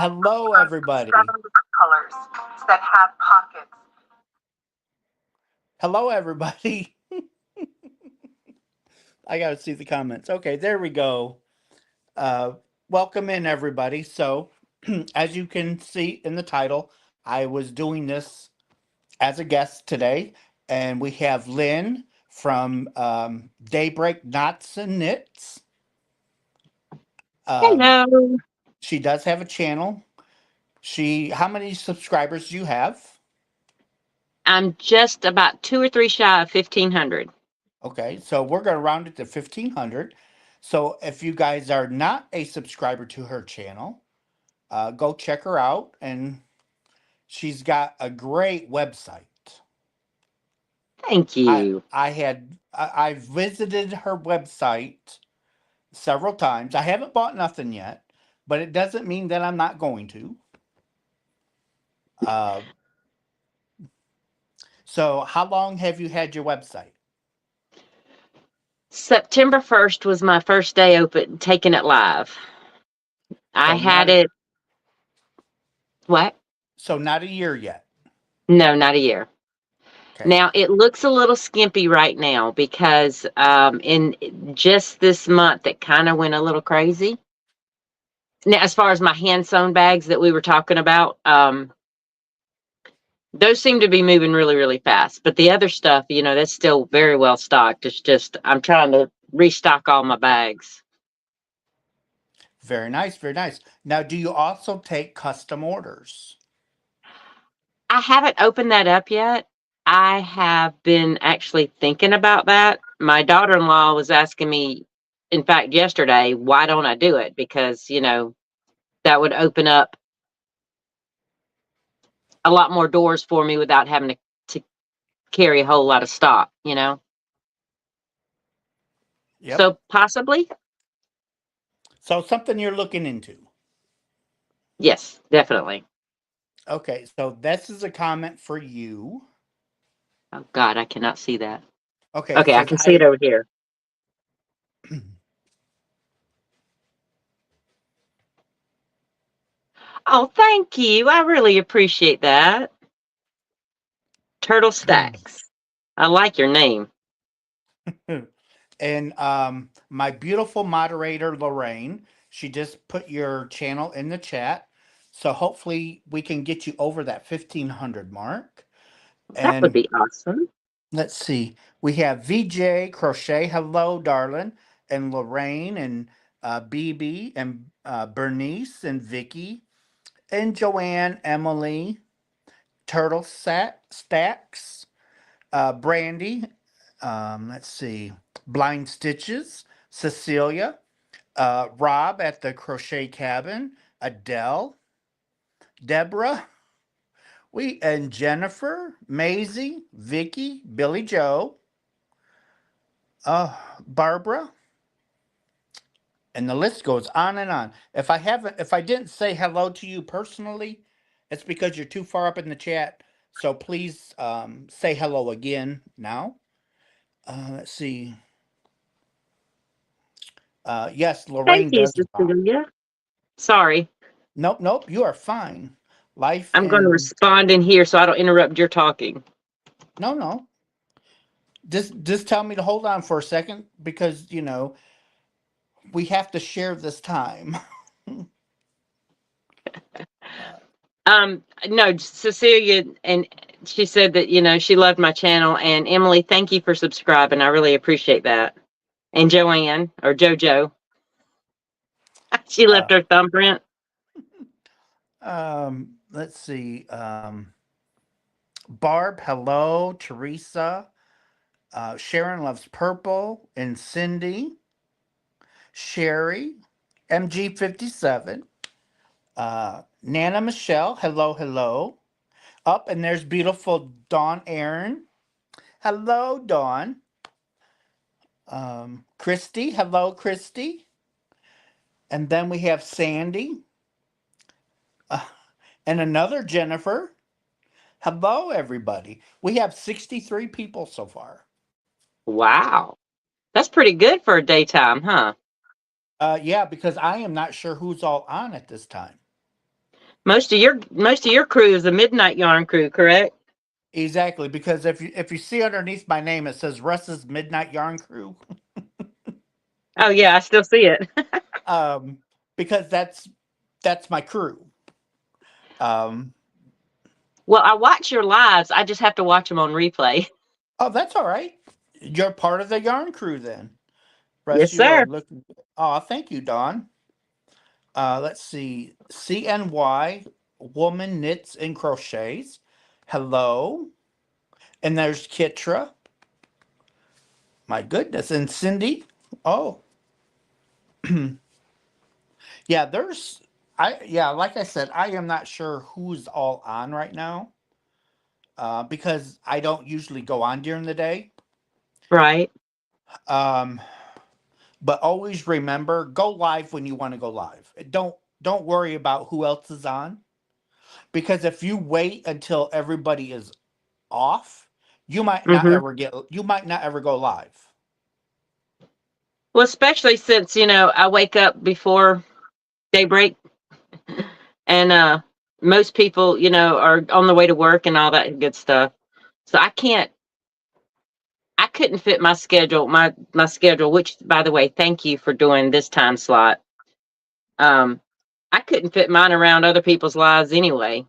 Hello, everybody. Seven colors that have pockets. Hello, everybody. I got to see the comments. Okay, there we go. Uh, Welcome in, everybody. So, as you can see in the title, I was doing this as a guest today, and we have Lynn from Daybreak Knots and Knits. Um, Hello. she does have a channel. How many subscribers do you have? I'm just about 2 or 3 shy of 1,500. Okay, so we're going to round it to 1,500. So if you guys are not a subscriber to her channel, go check her out. And she's got a great website. Thank you. I visited her website several times. I haven't bought nothing yet, but it doesn't mean that I'm not going to. Uh, so how long have you had your website? September 1st was my first day open, taking it live. I So not had a, it, what? so not a year yet. No, not a year. Okay. Now, it looks a little skimpy right now because in just this month, it kind of went a little crazy. Now, as far as my hand sewn bags that we were talking about, those seem to be moving really, really fast. But the other stuff, that's still very well stocked. It's just I'm trying to restock all my bags. Very nice, very nice. Now, do you also take custom orders? I haven't opened that up yet. I have been actually thinking about that. My daughter-in-law was asking me, in fact, yesterday, why don't I do it? Because, that would open up a lot more doors for me without having to carry a whole lot of stock. Yep. So possibly, So something you're looking into. yes, definitely. Okay, so this is a comment for you. Oh God, I cannot see that. Okay, it Okay, I says can see it over here. Oh, thank you. I really appreciate that. Turtle Stacks. I like your name. and my beautiful moderator Lorraine, she just put your channel in the chat. So hopefully we can get you over that 1,500 mark. That would And be awesome. let's see, we have VJ Crochet, hello, darling, and Lorraine and BB and Bernice and Vicky and Joann, Emily, Stacks, Brandy, let's see, Blind Stitches, Cecilia, Rob at the Crochet Cabin, Adele, Deborah, and Jennifer, Maisie, Vicky, Billy Joe, Barbara, and the list goes on and on. If I didn't say hello to you personally, it's because you're too far up in the chat. So please say hello again now. Let's see. Yes, Thank Lorraine you, does rock. Cecilia. Sorry. Nope, nope, you are fine. Life I'm going to and respond in here so I don't interrupt your talking. no, no. Just tell me to hold on for a second because we have to share this time. uh, No, Cecilia, and she said that, she loved my channel. And Emily, thank you for subscribing. I really appreciate that. And Joann, or JoJo, she uh, left her thumbprint. let's see. Barb, hello. Teresa. Sharon loves purple. And Cindy. Sherry. MG57. Nana Michelle, hello, hello. Up and there's beautiful Dawn Aaron. Hello, Dawn. Christy, hello, Christy. And then we have Sandy uh, and another Jennifer. Hello, everybody. We have 63 people so far. Wow. That's pretty good for a daytime, huh? Yeah, because I am not sure who's all on at this time. Most of your crew is a midnight yarn crew, correct? Exactly, because if you see underneath my name, it says Russ's Midnight Yarn Crew. Oh yeah, I still see it. Um, because that's my crew. Um, Well, I watch your lives. I just have to watch them on replay. oh, that's all right. You're part of the yarn crew then. Russ, Yes, you are sir. looking. Oh, thank you, Don. Let's see. CNY Woman Knits and Crochets. Hello. And there's Kitra. My goodness. And Cindy. Oh, yeah, like I said, I am not sure who's all on right now. Because I don't usually go on during the day. Right. Um, but always remember, go live when you want to go live. Don't worry about who else is on, because if you wait until everybody is off, Mm-hmm. you might not ever go live. Well, especially since I wake up before daybreak, and most people are on the way to work and all that good stuff. So I couldn't fit my schedule, which, by the way, thank you for doing this time slot. Um, I couldn't fit mine around other people's lives anyway.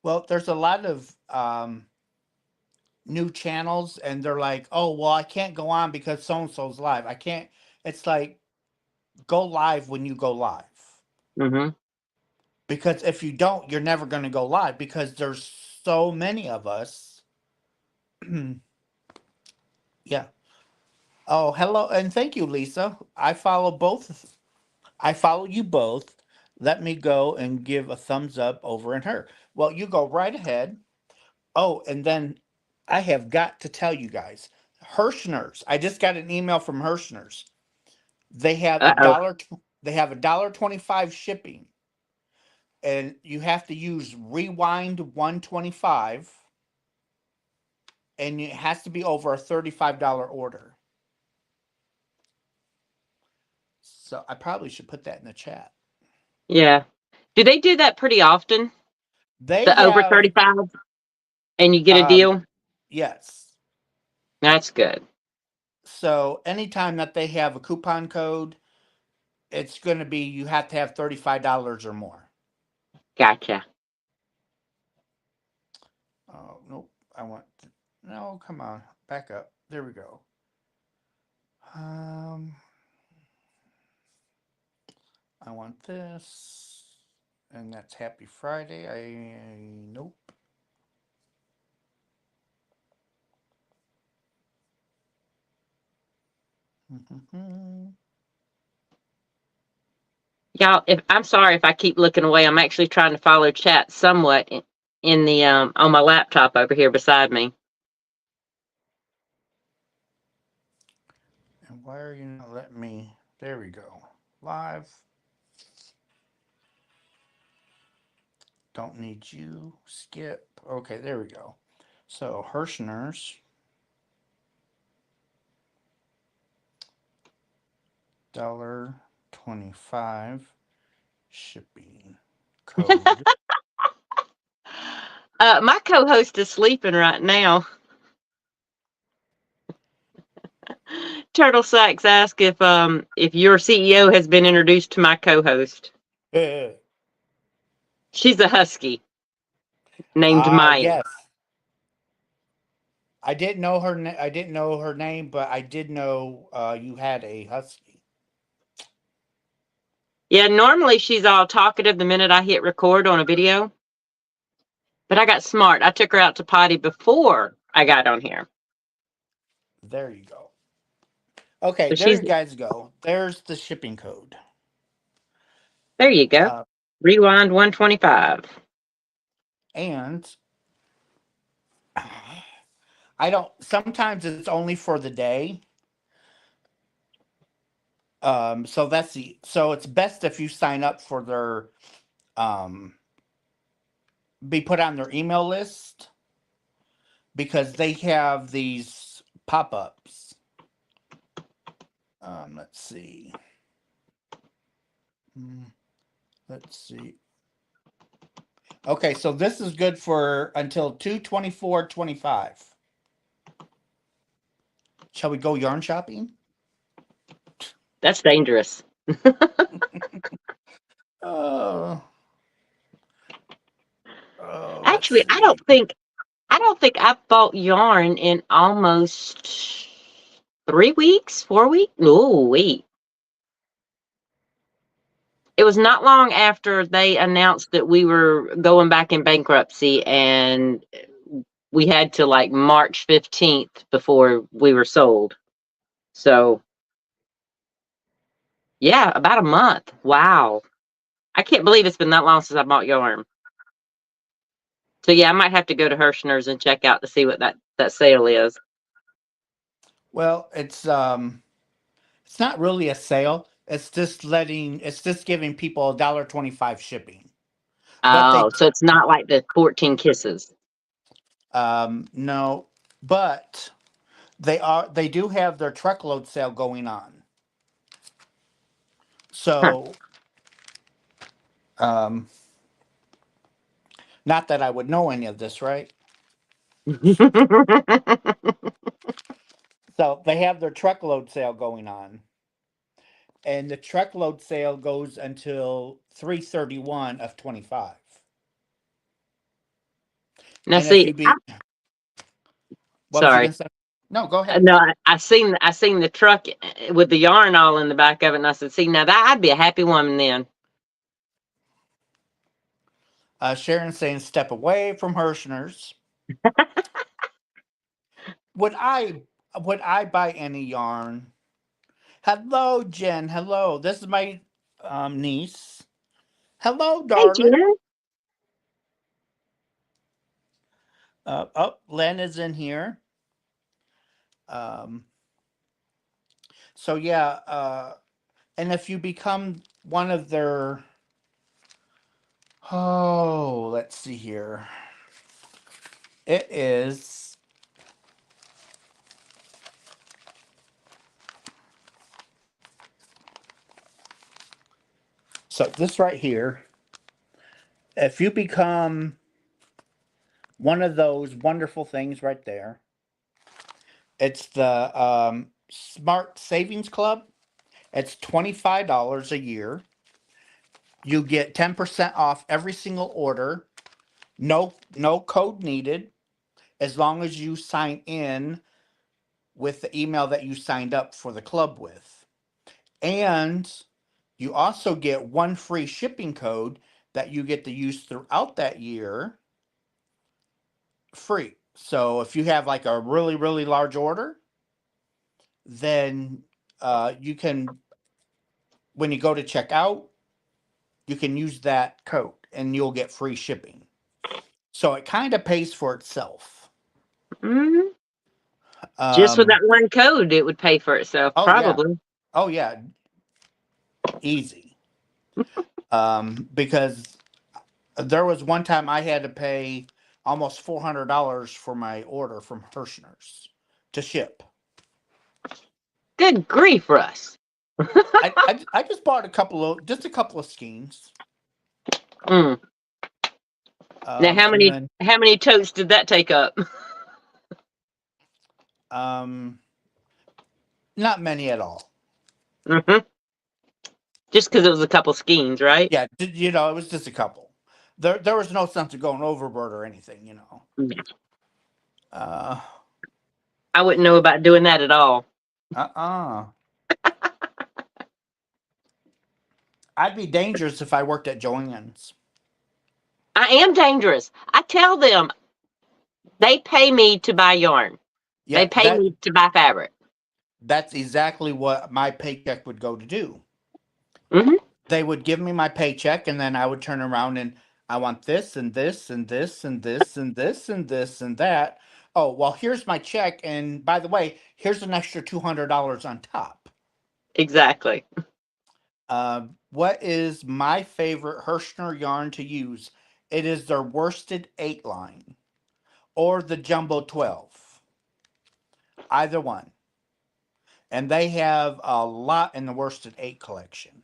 Well, there's a lot of new channels, and they're like, "Oh, well, I can't go on because so and so's live. I can't." It's like, go live when you go live, Mm-hmm. because if you don't, you're never going to go live, because there's so many of us. Yeah. Oh, hello, and thank you, Lisa. I follow you both. Let me go and give a thumbs up over in her. Well, you go right ahead. Oh, and then I have got to tell you guys, Herrschners. I just got an email from Herrschners. They have a Uh-oh. dollar. They have $1.25 shipping, and you have to use Rewind 125, and it has to be over a $35 order. So I probably should put that in the chat. Yeah. Do they do that pretty often? They The over have 35 and you get a um deal? yes. That's good. So anytime that they have a coupon code, it's going to be, you have to have $35 or more. Gotcha. Oh, nope. No, come on. Back up. There we go. Um, I want this. And that's Happy Friday. Nope. Y'all, if I'm sorry if I keep looking away, I'm actually trying to follow chat somewhat in the on my laptop over here beside me. And why are you not letting me? There we go. Live. Don't need you. Skip. Okay, there we go. So, Herrschners. $1.25 shipping code. My co-host is sleeping right now. Turtle Sacks asked if your CEO has been introduced to my co-host. She's a husky named Maya. Yes. I didn't know her name, but I did know you had a husky. Yeah, normally she's all talkative the minute I hit record on a video. But I got smart. I took her out to potty before I got on here. There you go. Okay, So there she's you guys go. There's the shipping code. there you go. Uh, Rewind 125. and I don't. Sometimes it's only for the day. So it's best if you sign up for their um, be put on their email list, because they have these pop-ups. Let's see. Mm, let's see. Okay, so this is good for until 2/24/25. Shall we go yarn shopping? That's dangerous. Oh, let's Actually, see. I don't think I've bought yarn in almost 3 weeks, 4 weeks. No, wait. It was not long after they announced that we were going back in bankruptcy, and we had to like March 15th before we were sold. So, yeah, about a month. Wow. I can't believe it's been that long since I bought yarn. So, yeah, I might have to go to Herrschners and check out to see what that sale is. Well, it's not really a sale. It's just giving people $1.25 shipping. But Oh, so it's not like the 14 kisses. no, but they do have their truckload sale going on. Huh. So, um, not that I would know any of this, right? So they have their truckload sale going on, and the truckload sale goes until 3/31/25. Now, And if see, you be, what was you sorry. gonna say? No, go ahead. No, I seen the truck with the yarn all in the back of it, and I said, "See, now that I'd be a happy woman then." Sharon saying, "Step away from Herrschners." Would I buy any yarn? Hello, Jen. Hello. This is my niece. Hello, Hey, darling. Jen. Oh, Len is in here. Um, so yeah, and if you become one of their, oh, let's see here. It is, so this right here. If you become one of those wonderful things right there, it's the Smart Savings Club. It's $25 a year. You get 10% off every single order. No code needed as long as you sign in with the email that you signed up for the club with. And you also get one free shipping code that you get to use throughout that year free. So if you have like a really, really large order, then you can, when you go to check out, you can use that code and you'll get free shipping. So it kind of pays for itself. Mhm. Just with Um, that one code, it would pay for itself, oh yeah, probably. oh yeah, easy. Because there was one time I had to pay almost $400 for my order from Herrschners to ship. Good grief, Russ. I just bought a couple of skeins. Mm. Now, And then how many totes did that take up? um, not many at all. Hmm. Just because it was a couple skeins, right? Yeah, it was just a couple. There was no sense of going overboard or anything. Mm. Uh, I wouldn't know about doing that at all. uh-uh. I'd be dangerous if I worked at Joann's. I am dangerous. I tell them they pay me to buy yarn. They Yeah, pay me to buy fabric. that's exactly what my paycheck would go to do. Hmm. They would give me my paycheck and then I would turn around and I want this and this and this and this and this and this and that. Oh, well, here's my check. And by the way, here's an extra $200 on top. Exactly. What is my favorite Herrschner yarn to use? It is their worsted 8 line or the jumbo 12. Either one. And they have a lot in the worsted 8 collection.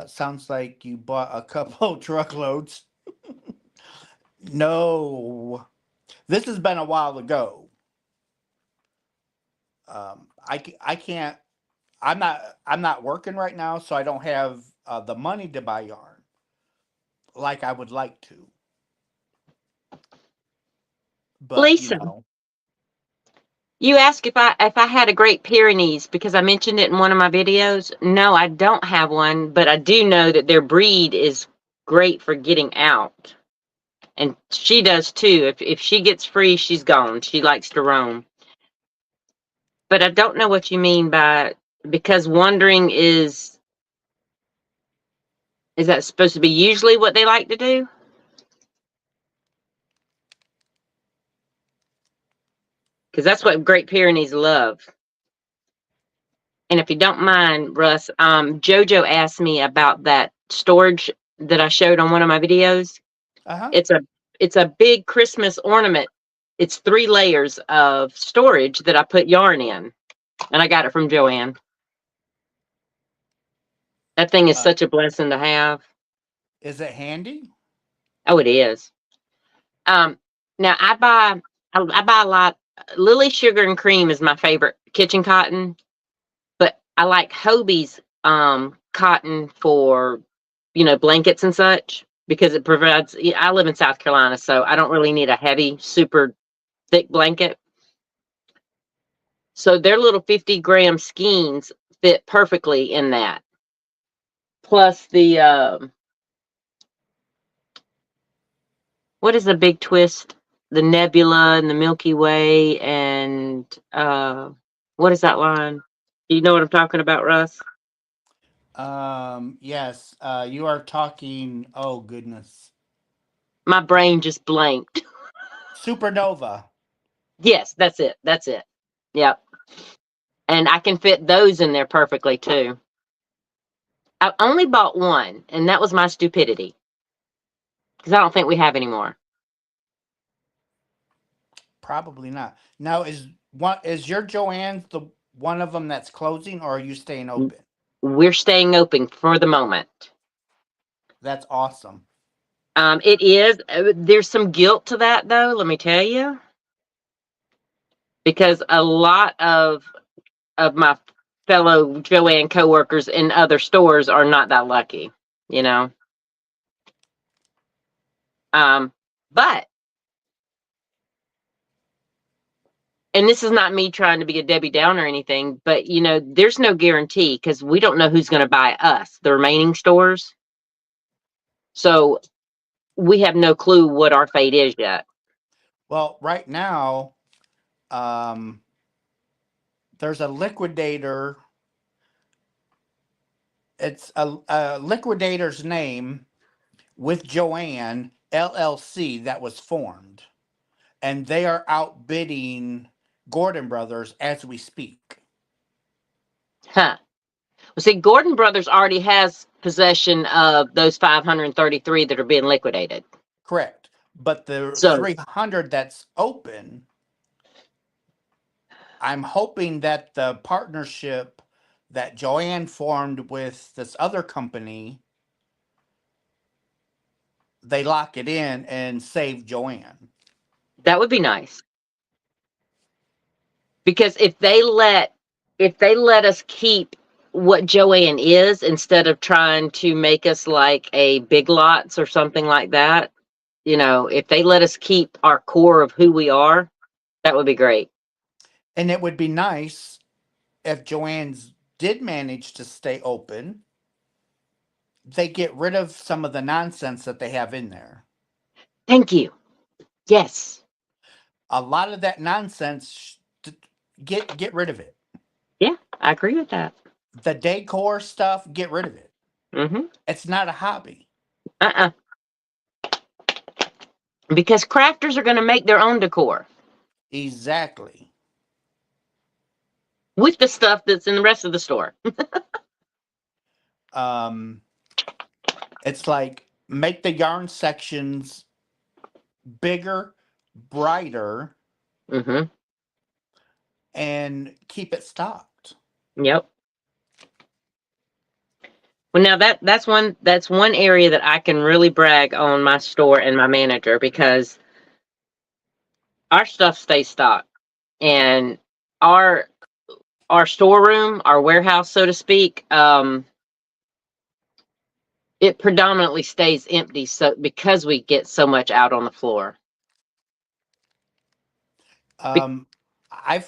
Sounds like you bought a couple truckloads. No, this has been a while ago. I can't. I'm not working right now, so I don't have the money to buy yarn like I would like to. But Lisa, you asked if I had a Great Pyrenees because I mentioned it in one of my videos. No, I don't have one, but I do know that their breed is great for getting out. And she does too. If she gets free, she's gone. She likes to roam. But I don't know what you mean by because wandering is that supposed to be usually what they like to do? Because that's what Great Pyrenees love. And if you don't mind, Russ, Jojo asked me about that storage that I showed on one of my videos. uh-huh. It's a it's a big Christmas ornament. It's 3 layers of storage that I put yarn in, and I got it from Joann. That thing is Uh, such a blessing to have. is it handy? Oh, it is. Um, now I buy a lot. Lily Sugar and Cream is my favorite kitchen cotton, but I like Hobie's cotton for blankets and such because it provides. I live in South Carolina, so I don't really need a heavy, super thick blanket. So their little 50-gram skeins fit perfectly in that. Plus the what is the big twist? The Nebula and the Milky Way and what is that line? Do you know what I'm talking about, Russ? Yes. You are talking. Oh goodness, My brain just blanked. supernova. Yes, that's it. That's it. Yep. And I can fit those in there perfectly too. I only bought one, and that was my stupidity because I don't think we have any more. Probably not. Now, is your Joanne's the one of them that's closing, or are you staying open? We're staying open for the moment. That's awesome. It is. There's some guilt to that, though. Let me tell you, because a lot of my fellow Joann coworkers in other stores are not that lucky. You know. Um, but and this is not me trying to be a Debbie Downer or anything, but there's no guarantee because we don't know who's going to buy us, the remaining stores. So we have no clue what our fate is yet. Well, right now, um, there's a liquidator. It's a liquidator's name with Joann LLC that was formed, and they are outbidding Gordon Brothers as we speak. Huh. Well, see, Gordon Brothers already has possession of those 533 that are being liquidated. Correct. But the So 300 that's open, I'm hoping that the partnership that Joann formed with this other company, they lock it in and save Joann. that would be nice. Because if they let us keep what Joann is instead of trying to make us like a Big Lots or something like that, if they let us keep our core of who we are, that would be great. And it would be nice if Joann's did manage to stay open, they get rid of some of the nonsense that they have in there. Thank you. Yes. A lot of that nonsense, get rid of it. Yeah, I agree with that. The decor stuff, get rid of it. Mm-hmm. It's not a hobby. Uh-uh. Because crafters are going to make their own decor Exactly. with the stuff that's in the rest of the store. Um, it's like make the yarn sections bigger, brighter, Mm-hmm. and keep it stocked. Yep. Well, now that's one area that I can really brag on my store and my manager, because our stuff stays stocked, and our our storeroom, our warehouse, so to speak, it predominantly stays empty, so because we get so much out on the floor. Be- Um, I've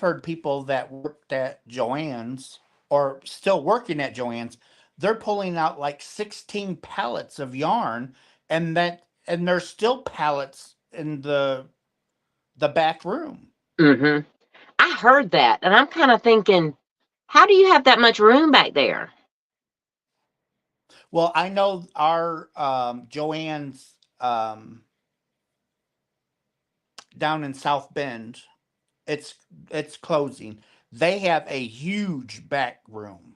heard people that worked at Joann's or still working at Joann's, they're pulling out like 16 pallets of yarn, and there's still pallets in the back room. mhm. I heard that, and I'm kind of thinking, how do you have that much room back there? Well, I know our Joann's down in South Bend, it's it's closing. They have a huge back room.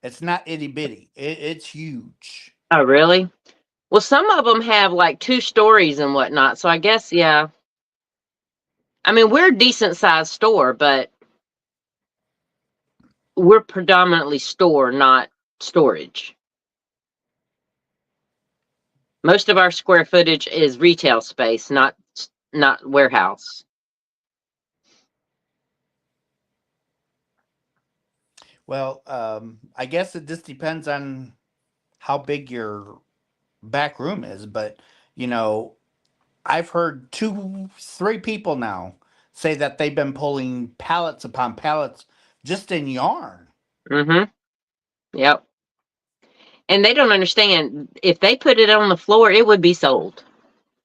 It's not itty bitty. It's huge. Oh, really? Well, some of them have like 2 stories and whatnot. So I guess, yeah. I mean, we're a decent sized store, but we're predominantly store, not storage. Most of our square footage is retail space, not warehouse. Well, I guess it just depends on how big your back room is, but you know, I've heard two, three people now say that they've been pulling pallets upon pallets just in yarn. Mm-hmm. Yep. And they don't understand, if they put it on the floor, it would be sold.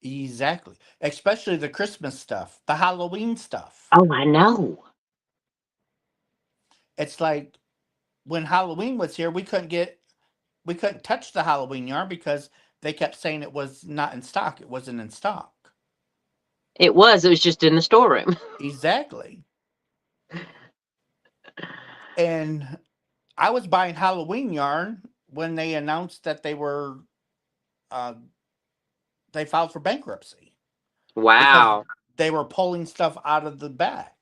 Exactly. Especially the Christmas stuff, the Halloween stuff. Oh, I know. It's like when Halloween was here, we couldn't touch the Halloween yarn because they kept saying it was not in stock. It wasn't in stock. It was just in the storeroom. Exactly. And I was buying Halloween yarn when they announced that uh, they filed for bankruptcy because Wow. they were pulling stuff out of the back.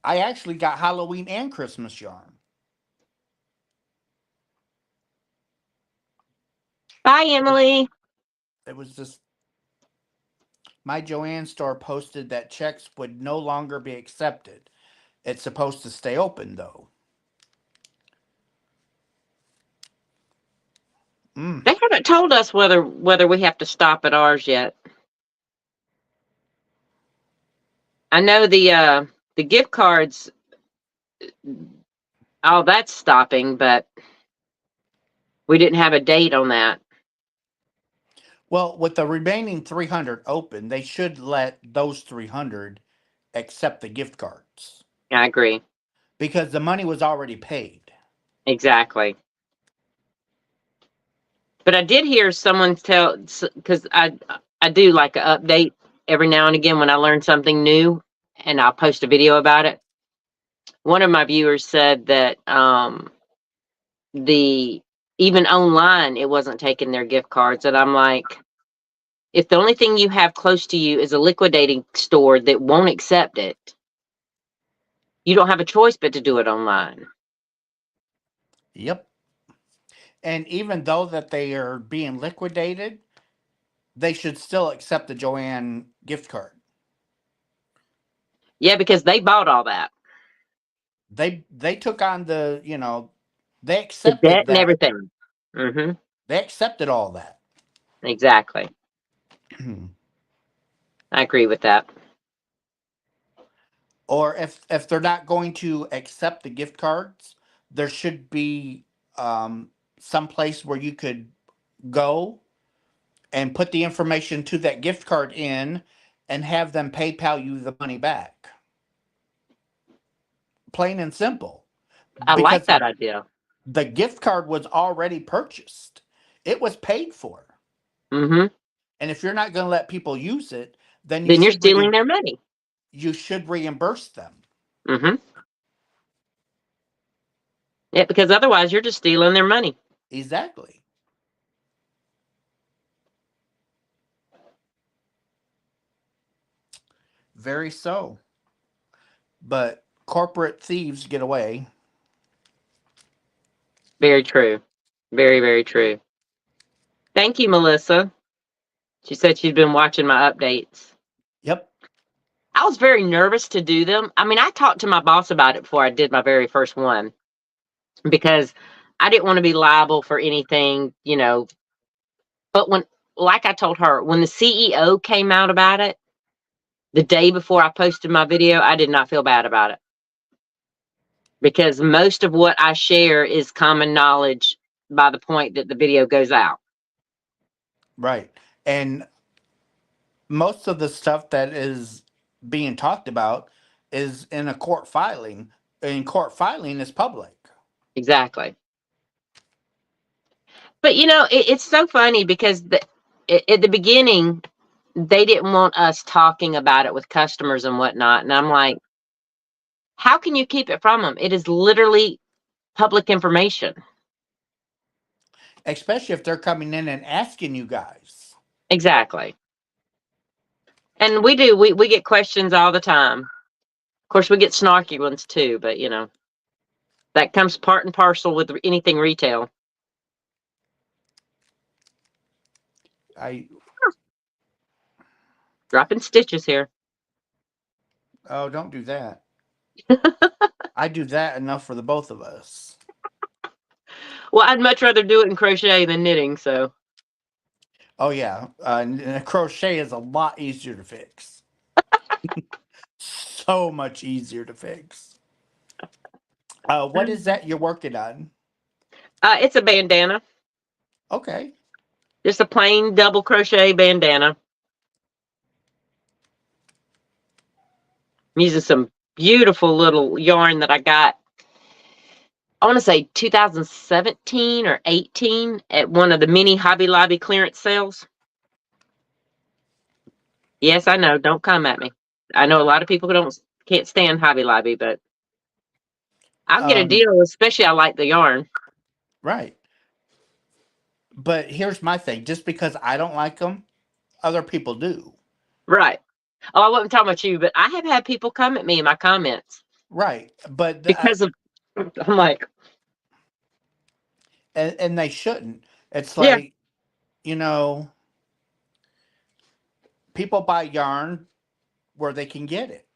I actually got Halloween and Christmas yarn. Bye, It, Emily. it was just my Joann store posted that checks would no longer be accepted. It's supposed to stay open though. Mm. They haven't told us whether we have to stop at ours yet. I know the gift cards, all that's stopping, but we didn't have a date on that. Well, with the remaining 300 open, they should let those 300 accept the gift cards I agree. because the money was already paid. Exactly. But I did hear someone tell, because I do like an update every now and again when I learn something new, and I'll post a video about it. One of my viewers said that the even online it wasn't taking their gift cards, and I'm like, if the only thing you have close to you is a liquidating store that won't accept it, you don't have a choice but to do it online. Yep. And even though that they are being liquidated, they should still accept the Joann gift card. Yeah, because they bought all that, They took on they the debt accepted and that. everything. Mm-hmm. They accepted all that. Exactly. I agree with that. Or if they're not going to accept the gift cards, there should be some place where you could go and put the information to that gift card in and have them PayPal you the money back. Plain and simple. I like Because that idea. the gift card was already purchased. It was paid for. Mm-hmm. And if you're not going to let people use it, then Then you're stealing their money. you should reimburse them. Mm-hmm. Yeah, because otherwise you're just stealing their money. Exactly. Very so. But corporate thieves get away. Very true. Very, very true. Thank you, Melissa. She said she'd been watching my updates. Yep. I was very nervous to do them. I mean, I talked to my boss about it before I did my very first one because I didn't want to be liable for anything, you know. But when, like I told her, when the CEO came out about it, the day before I posted my video, I did not feel bad about it because most of what I share is common knowledge by the point that the video goes out. Right. And most of the stuff that is being talked about is in a court filing. And court filing is public. Exactly. But you know, it's so funny because at the beginning, they didn't want us talking about it with customers and whatnot. And I'm like, how can you keep it from them? It is literally public information. Especially if they're coming in and asking you guys. Exactly. And we do, we get questions all the time. Of course, we get snarky ones too, but you know, that comes part and parcel with anything retail. I Dropping stitches here. Oh, don't do that. I do that enough for the both of us. Well, I'd much rather do it in crochet than knitting, so. Oh yeah, and a crochet is a lot easier to fix. So much easier to fix. What is that you're working on? It's a bandana. Okay. Just a plain double crochet bandana. I'm using some beautiful little yarn that I got, I want to say 2017 or 18 at one of the mini Hobby Lobby clearance sales. Yes, I know. Don't come at me. I know a lot of people who can't stand Hobby Lobby, but I'll get a deal, especially I like the yarn. Right. But here's my thing. Just because I don't like them, other people do. Right. Oh, I wasn't talking about you, but I have had people come at me in my comments. Right. But because of, I'm like. And they shouldn't. It's Yeah. like, you know, people buy yarn where they can get it.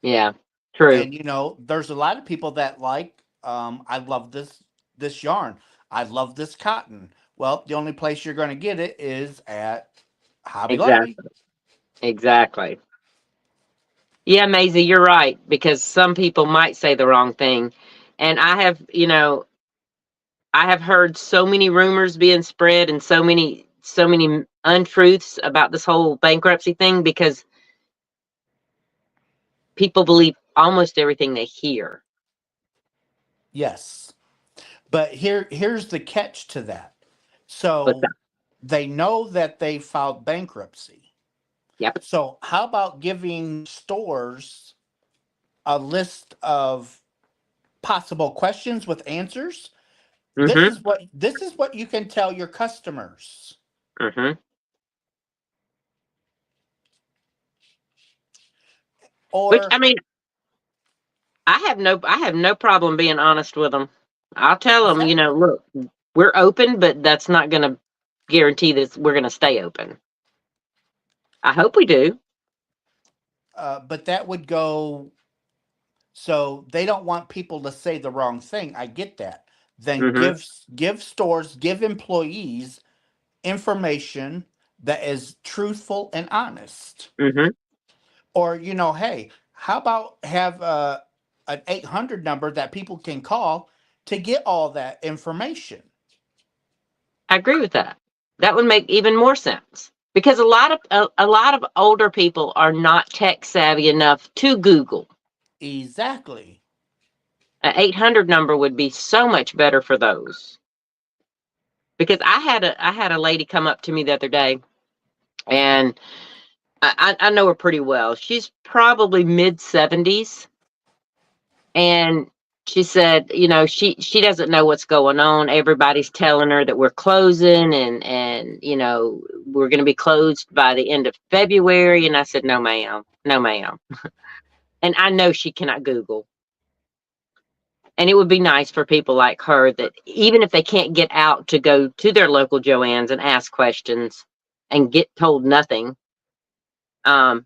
Yeah, true. And you know, there's a lot of people that like, I love this yarn. I love this cotton. Well, the only place you're going to get it is at Hobby Lobby. Exactly. Yeah, Maisie, you're right, because some people might say the wrong thing. And I have, you know, I have heard so many rumors being spread and so many untruths about this whole bankruptcy thing because people believe almost everything they hear. Yes. But here's the catch to that. So they know that they filed bankruptcy. Yep. So how about giving stores a list of possible questions with answers? Mm-hmm. This is what you can tell your customers. Mm-hmm. Or Which, I mean, I have no problem being honest with them. I'll tell them, you know, look, we're open, but that's not going to guarantee that we're going to stay open. I hope we do. But that would go. So they don't want people to say the wrong thing. I get that. Then give stores, give employees information that is truthful and honest. Mm-hmm. Or you know, hey, how about have an 800 number that people can call to get all that information? I agree with that. That would make even more sense because a lot of older people are not tech savvy enough to Google. Exactly. An 800 number would be so much better for those. Because I had a lady come up to me the other day, and I know her pretty well. She's probably mid-70s, and she said, you know, she doesn't know what's going on. Everybody's telling her that we're closing and you know, we're going to be closed by the end of February. And I said, no, ma'am. No, ma'am. And I know she cannot Google. And it would be nice for people like her that even if they can't get out to go to their local Joann's and ask questions and get told nothing, um,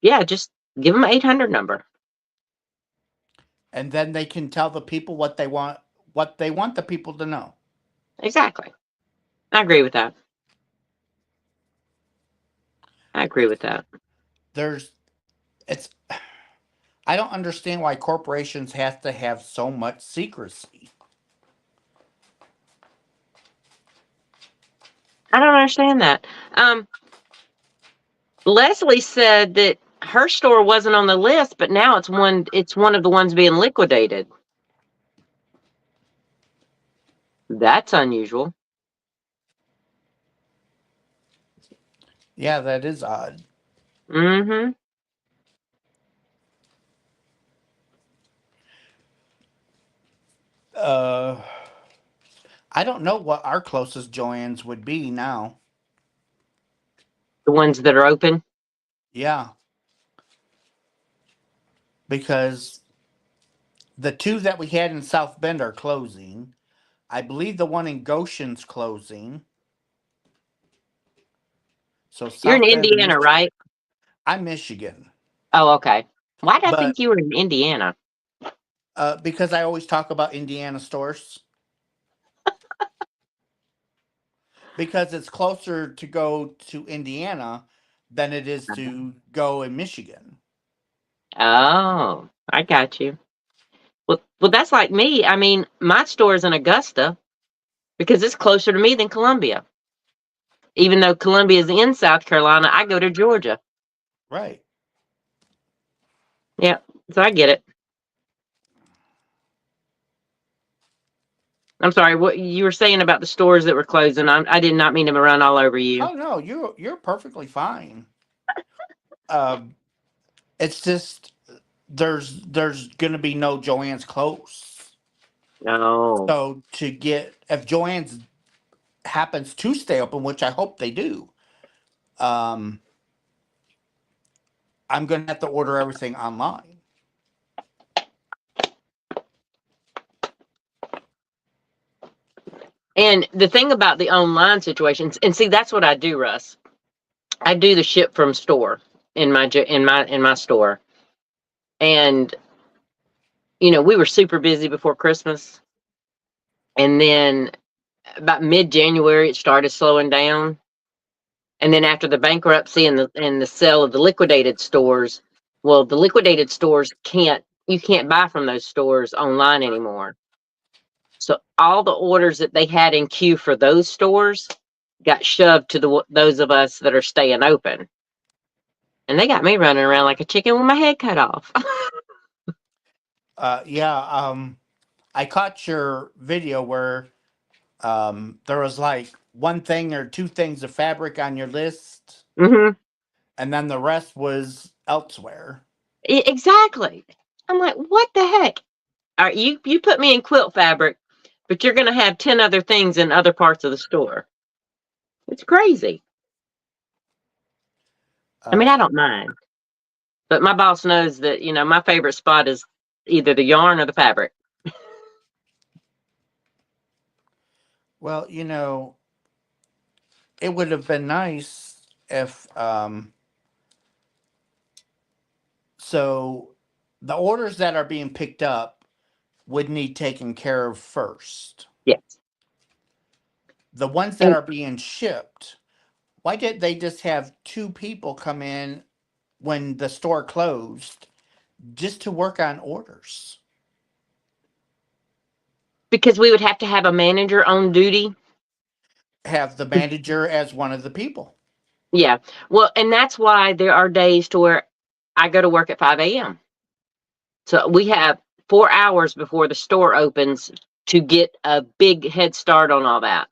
yeah, just give them an 800 number. And then they can tell the people what they want the people to know. Exactly. I agree with that. I agree with that. There's it's I don't understand why corporations have to have so much secrecy. I don't understand that. Leslie said that her store wasn't on the list, but now it's one of the ones being liquidated. That's unusual. Yeah, that is odd. Mm-hmm. Uh I don't know what our closest Joann's would be now. The ones that are open. Yeah, because the two that we had in South Bend are closing. I believe the one in Goshen's closing. So You're in South Bend, Indiana, right? I'm Michigan, Oh, okay. Why did I but think you were in Indiana? because I always talk about Indiana stores, because it's closer to go to Indiana than it is to go in Michigan. Oh, I got you. Well, that's like me. I mean, my store is in Augusta because it's closer to me than Columbia. Even though Columbia is in South Carolina, I go to Georgia. Right. Yeah, so I get it. I'm sorry. What you were saying about the stores that were closing? I did not mean to run all over you. Oh no, you're perfectly fine. Um, it's just there's gonna be no Joann's close. No, So to get if Joann's happens to stay open, which I hope they do, um, I'm gonna have to order everything online. and the thing about the online situations, and see, that's what I do, Russ. I do the ship from store in my store, and we were super busy before Christmas, and then about mid-January it started slowing down, and then after the bankruptcy and the sale of the liquidated stores, well, the liquidated stores you can't buy from those stores online anymore. So all the orders that they had in queue for those stores got shoved to those of us that are staying open. And they got me running around like a chicken with my head cut off. Yeah, I caught your video where there was like one thing or two things of fabric on your list, Hmm. and then the rest was elsewhere. Exactly. I'm like, what the heck? All right, you put me in quilt fabric, but you're gonna have 10 other things in other parts of the store. It's crazy. I mean, Uh, I don't mind. But my boss knows that, my favorite spot is either the yarn or the fabric. well, it would have been nice if so the orders that are being picked up would need taken care of first. Yes. The ones that And are being shipped, why did they just have two people come in when the store closed just to work on orders? because we would have to have a manager on duty. Have the manager as one of the people. Yeah. Well, and that's why there are days to where I go to work at 5 a.m. So we have 4 hours before the store opens to get a big head start on all that.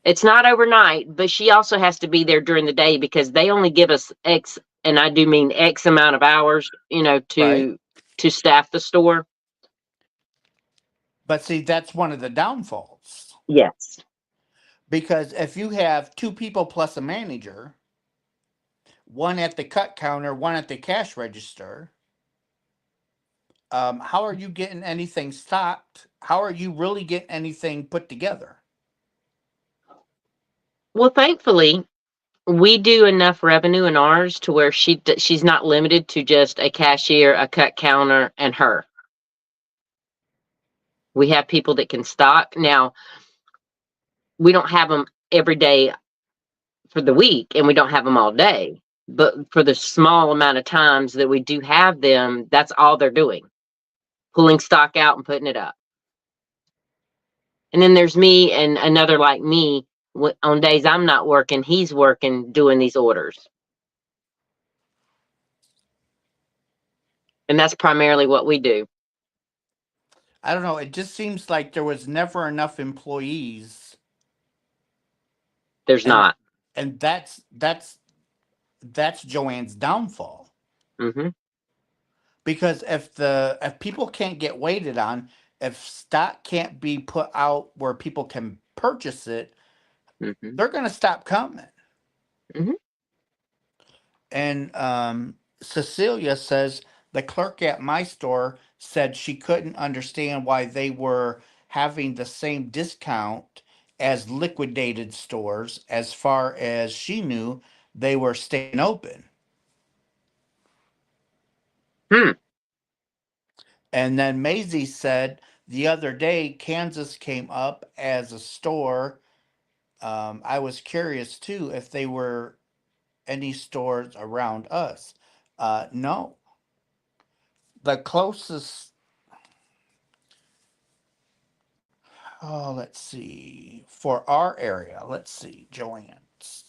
It's not overnight, but she also has to be there during the day because they only give us X, and I do mean X amount of hours, Right. to staff the store. But see, that's one of the downfalls. Yes. Because if you have two people plus a manager, one at the cut counter, one at the cash register, how are you getting anything stocked? How are you really getting anything put together? Well, thankfully, we do enough revenue in ours to where she's not limited to just a cashier, a cut counter, and her. We have people that can stock. Now, we don't have them every day for the week, and we don't have them all day. But for the small amount of times that we do have them, that's all they're doing, pulling stock out and putting it up. And then there's me and another like me. On days I'm not working, he's working doing these orders. And that's primarily what we do. I don't know. It just seems like there was never enough employees, There's and not. and that's Joann's downfall. Hmm. Because if people can't get waited on, if stock can't be put out where people can purchase it, Hmm. they're going to stop coming. Hmm. And Cecilia says the clerk at my store said she couldn't understand why they were having the same discount as liquidated stores. As far as she knew, they were staying open. Hmm. And then Maisie said the other day Kansas came up as a store. I was curious too if they were any stores around us. No, the closest. Oh, let's see. For our area, let's see, Joann's.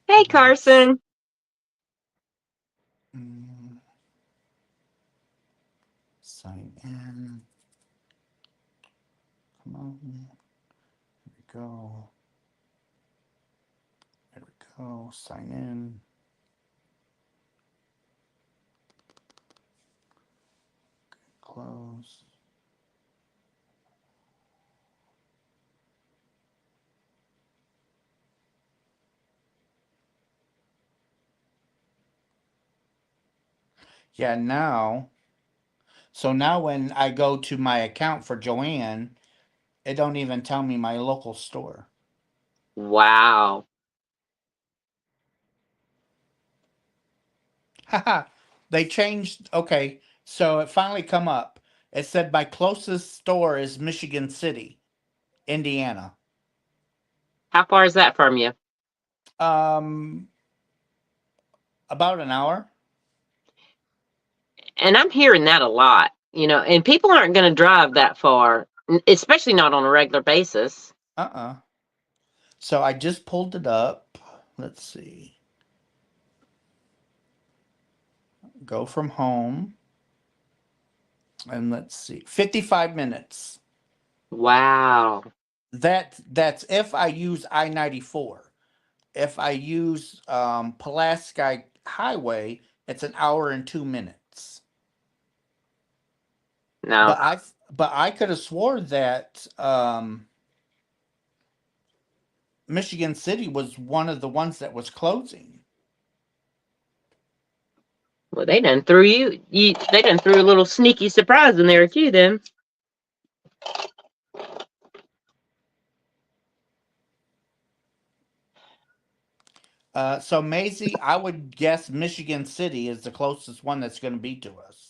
Hey, Let's, Carson. mm, sign in. Come on. Here we go. There we go. Sign in. Close. Yeah, now. So now when I go to my account for Joann, it don't even tell me my local store. Wow. Haha. They changed. Okay. So it finally come up. It said my closest store is Michigan City, Indiana. How far is that from you? Um, about an hour. And I'm hearing that a lot, and people aren't going to drive that far, especially not on a regular basis. Uh-uh. So I just pulled it up. Let's see. Go from home. And let's see. 55 minutes. Wow. That's if I use I-94. If I use Pulaski Highway, it's an hour and 2 minutes. No. But I could have swore that Michigan City was one of the ones that was closing. Well, they done threw a little sneaky surprise in there at you then. So Maisie, I would guess Michigan City is the closest one that's going to be to us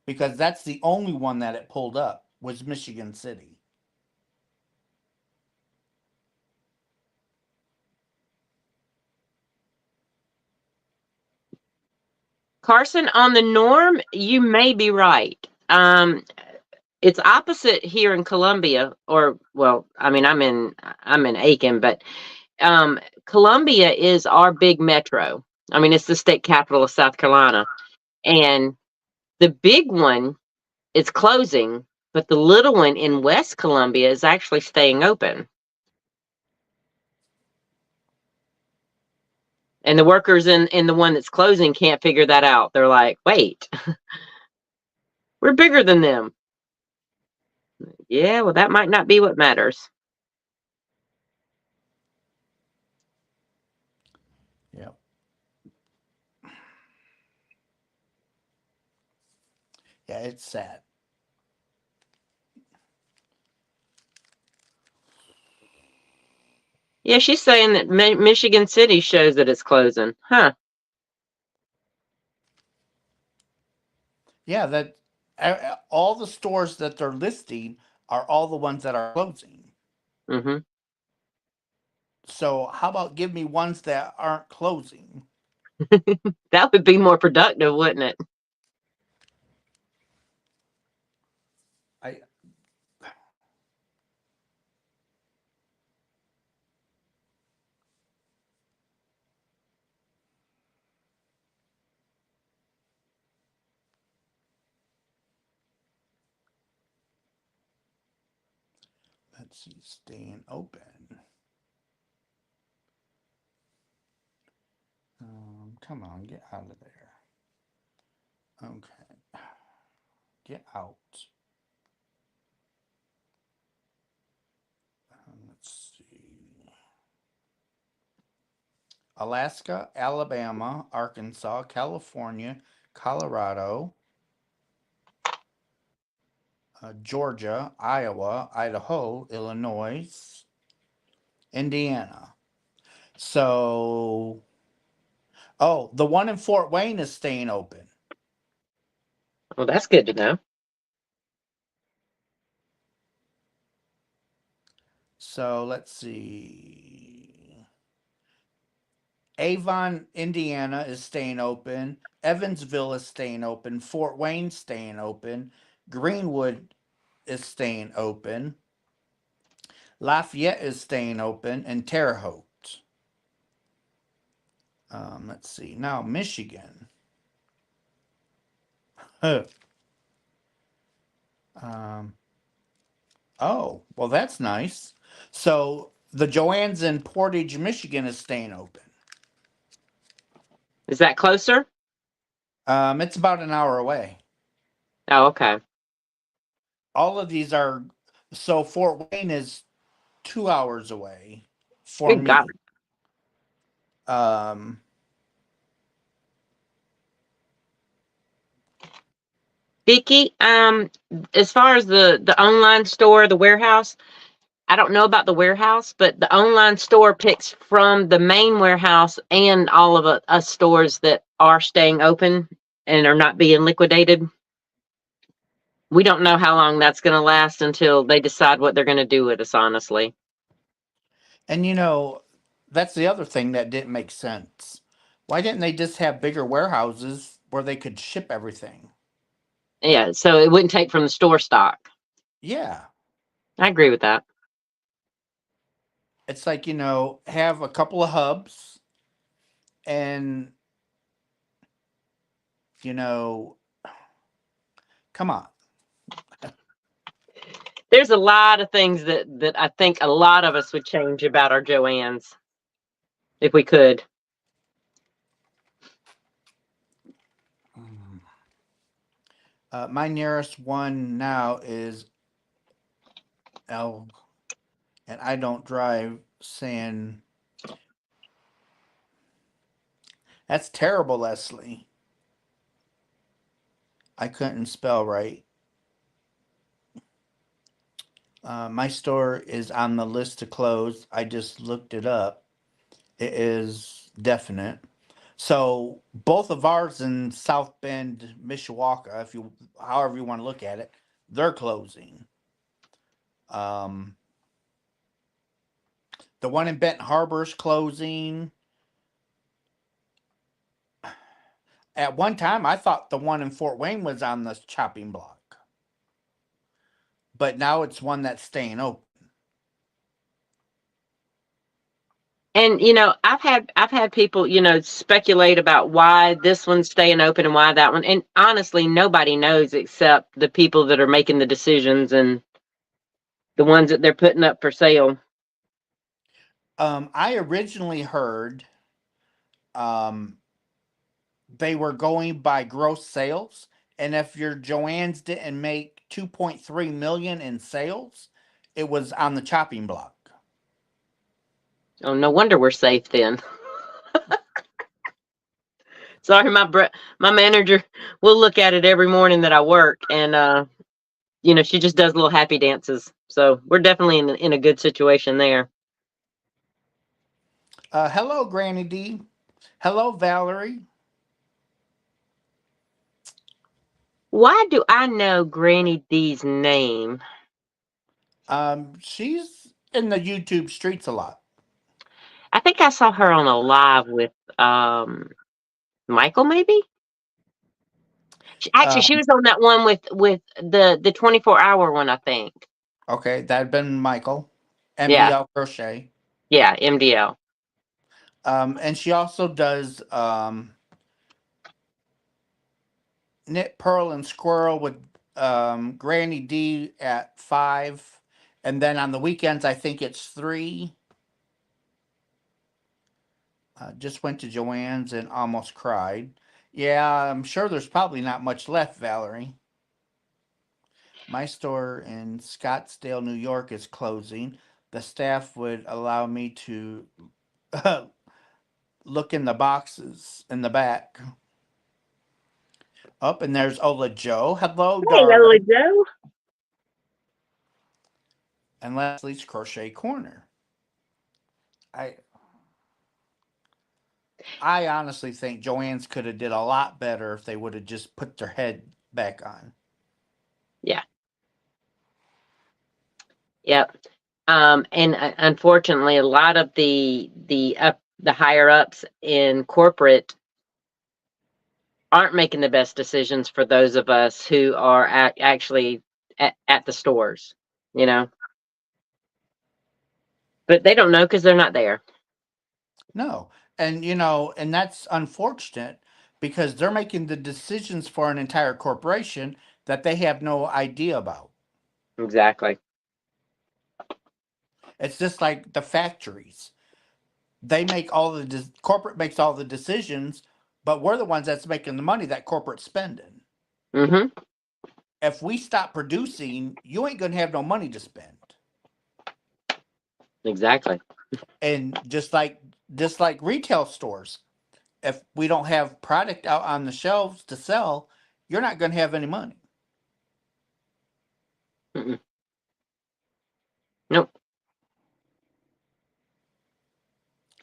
because that's the only one that it pulled up was Michigan City. Carson, on the norm, you may be right. It's opposite here in Columbia, or well, I mean, I'm in Aiken, but Columbia is our big metro. I mean, it's the state capital of South Carolina, and the big one is closing, but the little one in West Columbia is actually staying open. And the workers in the one that's closing can't figure that out. They're like, wait, we're bigger than them. Yeah, well, that might not be what matters. Yeah, it's sad. Yeah, she's saying that Michigan City shows that it's closing. Huh. Yeah, that all the stores that they're listing are all the ones that are closing. Mm-hmm. So how about give me ones that aren't closing? That would be more productive, wouldn't it? I let's see, staying open. Come on, get out of there. Okay, get out. Let's see. Alaska, Alabama, Arkansas, California, Colorado, Georgia, Iowa, Idaho, Illinois, Indiana. So, oh, the one in Fort Wayne is staying open. Well, that's good to know. So let's see. Avon, Indiana is staying open. Evansville is staying open. Fort Wayne staying open. Greenwood is staying open. Lafayette is staying open, and Terre Haute. Let's see. Now, Michigan. Huh. Um, oh, well, that's nice. So, the Joann's in Portage, Michigan is staying open. Is that closer? It's about an hour away. Oh, okay. All of these are. So, Fort Wayne is 2 hours away for Good God. me. Um, Vicky, as far as the online store, the warehouse, I don't know about the warehouse, but the online store picks from the main warehouse and all of us stores that are staying open and are not being liquidated. We don't know how long that's going to last until they decide what they're going to do with us, honestly. and that's the other thing that didn't make sense. Why didn't they just have bigger warehouses where they could ship everything? Yeah, so it wouldn't take from the store stock. Yeah. I agree with that. It's like, have a couple of hubs and, you know, come on. There's a lot of things that I think a lot of us would change about our Joanns if we could. My nearest one now is El, and I don't drive, saying, that's terrible, Leslie. I couldn't spell right. My store is on the list to close. I just looked it up. It is definite. So both of ours in South Bend, Mishawaka, if you however you want to look at it, they're closing. Um, the one in Benton Harbor's closing. At one time, I thought the one in Fort Wayne was on the chopping block, but now it's one that's staying open. And I've had people, speculate about why this one's staying open and why that one. And honestly, nobody knows except the people that are making the decisions and the ones that they're putting up for sale. I originally heard um, they were going by gross sales, and if your Joann's didn't make 2.3 million in sales, it was on the chopping block. Oh, no wonder we're safe then. Sorry, my manager will look at it every morning that I work, and she just does little happy dances. So we're definitely in a good situation there. Hello, Granny D. Hello, Valerie. Why do I know Granny D's name? She's in the YouTube streets a lot. I think I saw her on a live with Michael, maybe. Actually, she Um, was on that one with the 24-hour one, I think. okay, that'd been Michael, Yeah, MDL Crochet. yeah, MDL. And she also does Knit Pearl and Squirrel with Granny D at 5. And then on the weekends, I think it's 3. Just went to Joann's and almost cried. Yeah, I'm sure there's probably not much left, Valerie. My store in Scottsdale, New York is closing. The staff would allow me to look in the boxes in the back. Up and there's Ola Joe. Hello, Hey, Lola darling. Joe. And Leslie's Crochet Corner. I I honestly think Joann's could have did a lot better if they would have just put their head back on. Yeah, yep. And unfortunately, a lot of the higher ups in corporate aren't making the best decisions for those of us who are actually at the stores, you know. But they don't know because they're not there. No. And and that's unfortunate because they're making the decisions for an entire corporation that they have no idea about. Exactly. It's just like the factories. They make all the corporate makes all the decisions, but we're the ones that's making the money that corporate's spending. Mm-hmm. If we stop producing, you ain't gonna have no money to spend. Exactly. And just like retail stores, if we don't have product out on the shelves to sell, you're not gonna have any money. Mm-mm. Nope.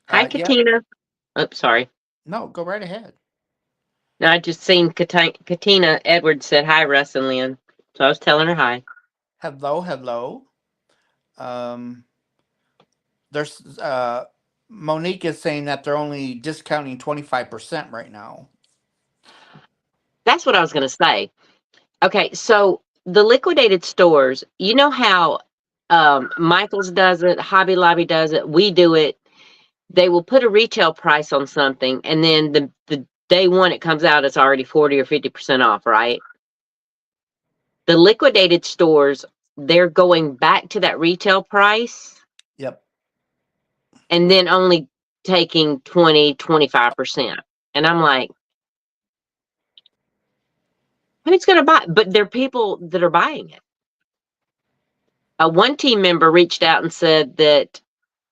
Hi, Yep. Katina. Oh, sorry. No, go right ahead. No, I just seen Katina Edwards said hi, Russ and Lynn. So I was telling her hi. Hello, hello. Um, there's Monique is saying that they're only discounting 25% right now. That's what I was going to say. Okay, so the liquidated stores, you know how Michael's does it, Hobby Lobby does it, we do it. They will put a retail price on something, and then the day one it comes out, it's already 40 or 50% off, right? The liquidated stores, they're going back to that retail price Yep. and then only taking 20, 25%. And I'm like, who's going to buy? But there are people that are buying it. One team member reached out and said that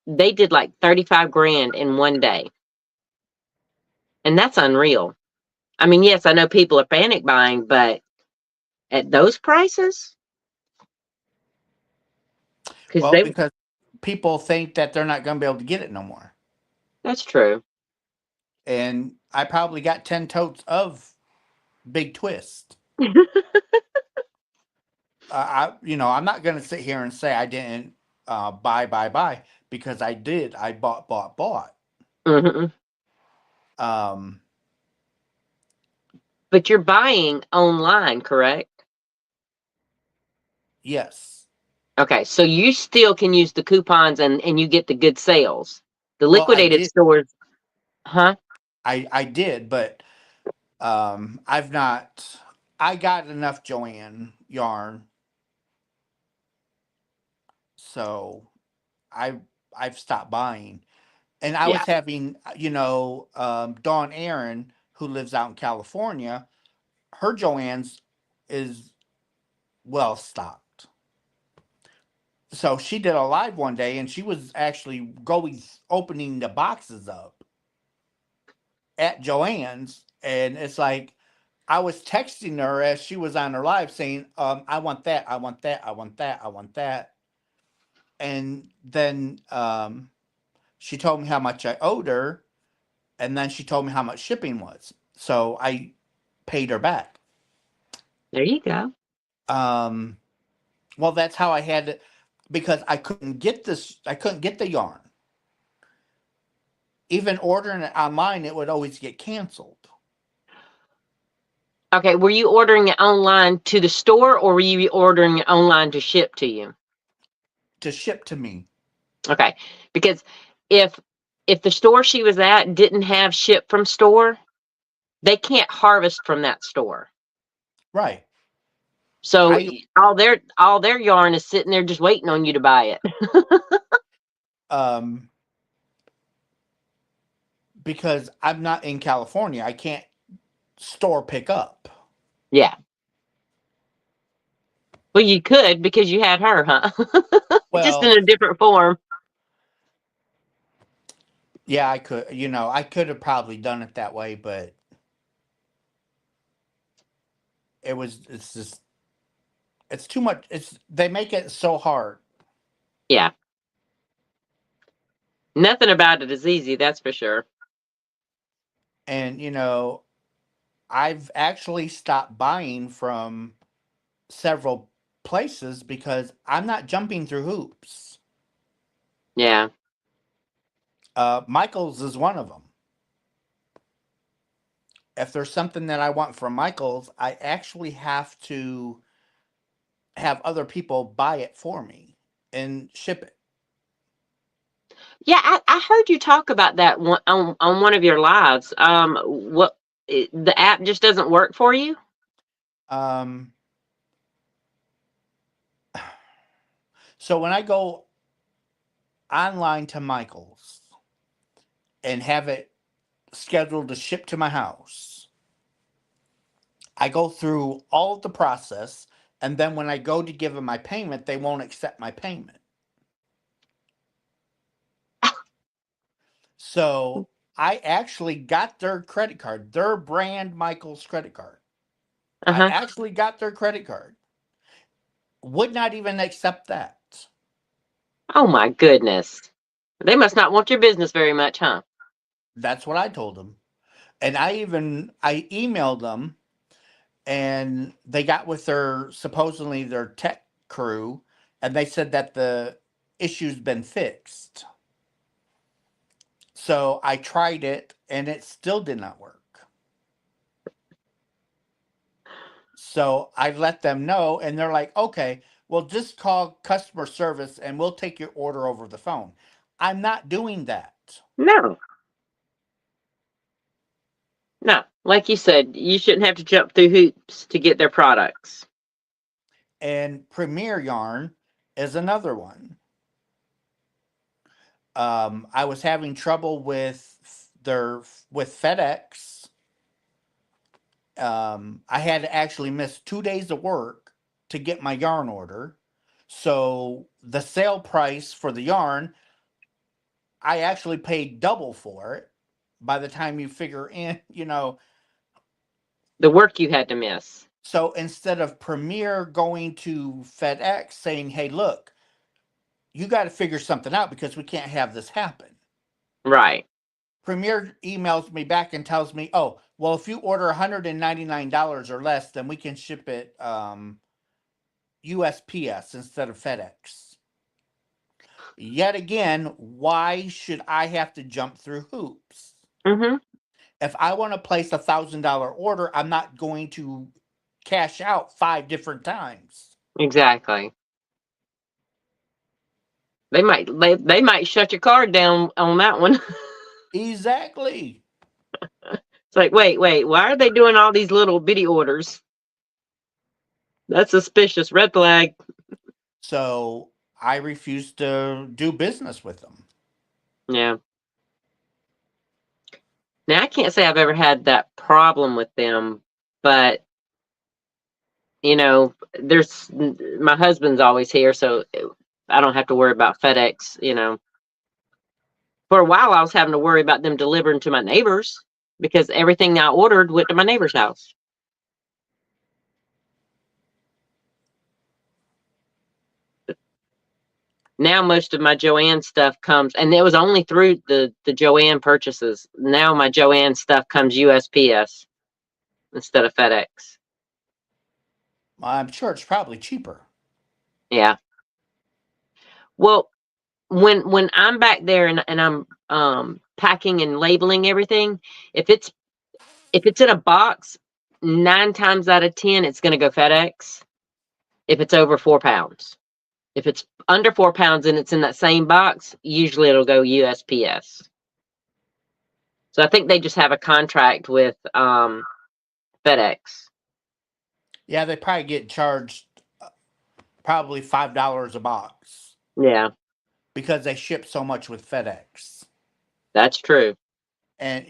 they did like 35 grand in one day. And that's unreal. I mean, yes, I know people are panic buying, but at those prices, because Well, they, because people think that they're not going to be able to get it no more. that's true. And I probably got 10 totes of Big Twist. I'm not going to sit here and say I didn't buy because I did. I bought. Hmm. Um, But you're buying online, correct? yes. Okay, so you still can use the coupons and you get the good sales. The Well, I liquidated did. stores, huh? I did, but I've not. I got enough Joann yarn, so I I've stopped buying. And I Yeah, was having, Dawn Aaron, who lives out in California, her Joann's is well stocked. So she did a live one day, and she was actually going opening the boxes up at Joann's, And it's like I was texting her as she was on her live saying, I want that, I want that, I want that, I want that. And then she told me how much I owed her, and then she told me how much shipping was. So I paid her back. There you go. Well, that's how I had it because I couldn't get this. I couldn't get the yarn. Even ordering it online, it would always get canceled. Okay, were you ordering it online to the store, or were you ordering it online to ship to you? To ship to me. Okay, because if the store she was at didn't have ship from store, they can't harvest from that store. Right. So I all their yarn is sitting there just waiting on you to buy it. um because I'm not in California, I can't store pick up. Yeah. Well, you could because you had her, huh? Just in Well, a different form. yeah, I could. I could have probably done it that way, but it's just it's too much. They make it so hard. Yeah. Nothing about it is easy, that's for sure. And I've actually stopped buying from several places because I'm not jumping through hoops. Yeah. Michael's is one of them. If there's something that I want from Michael's, I actually have to have other people buy it for me and ship it. Yeah, I heard you talk about that on one of your lives. The app just doesn't work for you? Um, so when I go online to Michael's and have it scheduled to ship to my house, I go through all of the process, and then when I go to give them my payment, they won't accept my payment. So I actually got their credit card, their brand Michael's credit card. I Uh-huh. actually got their credit card. Would not even accept that. Oh my goodness. They must not want your business very much, huh? That's what I told them. And I emailed them, and they got with their supposedly their tech crew, and they said that the issue's been fixed. So I tried it, and it still did not work. So I let them know, and they're like, okay, well, just call customer service and we'll take your order over the phone. I'm not doing that. No. No. Like you said, you shouldn't have to jump through hoops to get their products. And Premier Yarn is another one. I was having trouble with FedEx. I had to actually miss 2 days of work to get my yarn order. So the sale price for the yarn, I actually paid double for it. By the time you figure in, The work you had to miss. so instead of Premier going to FedEx saying, "Hey, look, you got to figure something out because we can't have this happen." Right. Premier emails me back and tells me, "Oh, well, if you order $199 or less, then we can ship it USPS instead of FedEx." Yet again, why should I have to jump through hoops? Mm-hmm. If I want to place $1,000 order, I'm not going to cash out 5 different times. Exactly. They might shut your card down on that one. Exactly. It's like, wait, why are they doing all these little bitty orders? That's suspicious. Red flag. So I refuse to do business with them. Yeah. Now I can't say I've ever had that problem with them, but there's my husband's always here, so I don't have to worry about FedEx. For a while I was having to worry about them delivering to my neighbors. because everything I ordered went to my neighbor's house. Now most of my Joann stuff comes, and it was only through the Joann purchases. Now my Joann stuff comes USPS instead of FedEx. I'm sure it's probably cheaper. Yeah. Well, when I'm back there and I'm packing and labeling everything, if it's in a box, 9 times out of 10 it's going to go FedEx. If it's over 4 pounds, if it's under 4 pounds and it's in that same box, usually it'll go USPS. So I think they just have a contract with FedEx. Yeah, they probably get charged probably $5 a box. Yeah, because they ship so much with FedEx. that's true. And,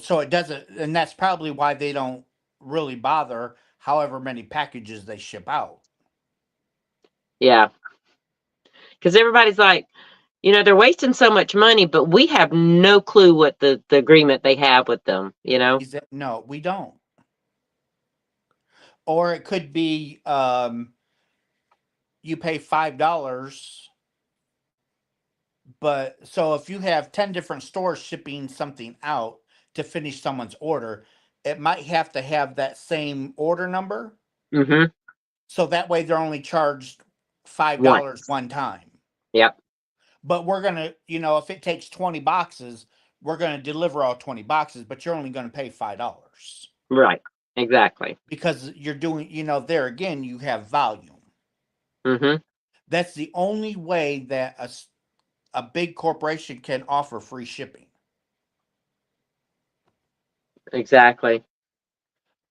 so it doesn't, and that's probably why they don't really bother however many packages they ship out. Yeah. Because everybody's like, they're wasting so much money, but we have no clue what the agreement they have with them, No, we don't. Or it could be you pay $5, but so if you have 10 different stores shipping something out to finish someone's order, it might have to have that same order number. Mm-hmm. So that way they're only charged $5 one time. Yep. But we're going to, if it takes 20 boxes, we're going to deliver all 20 boxes, but you're only going to pay $5. Right. Exactly. Because you're doing, there again, you have volume. Mm-hmm. That's the only way that a big corporation can offer free shipping. Exactly.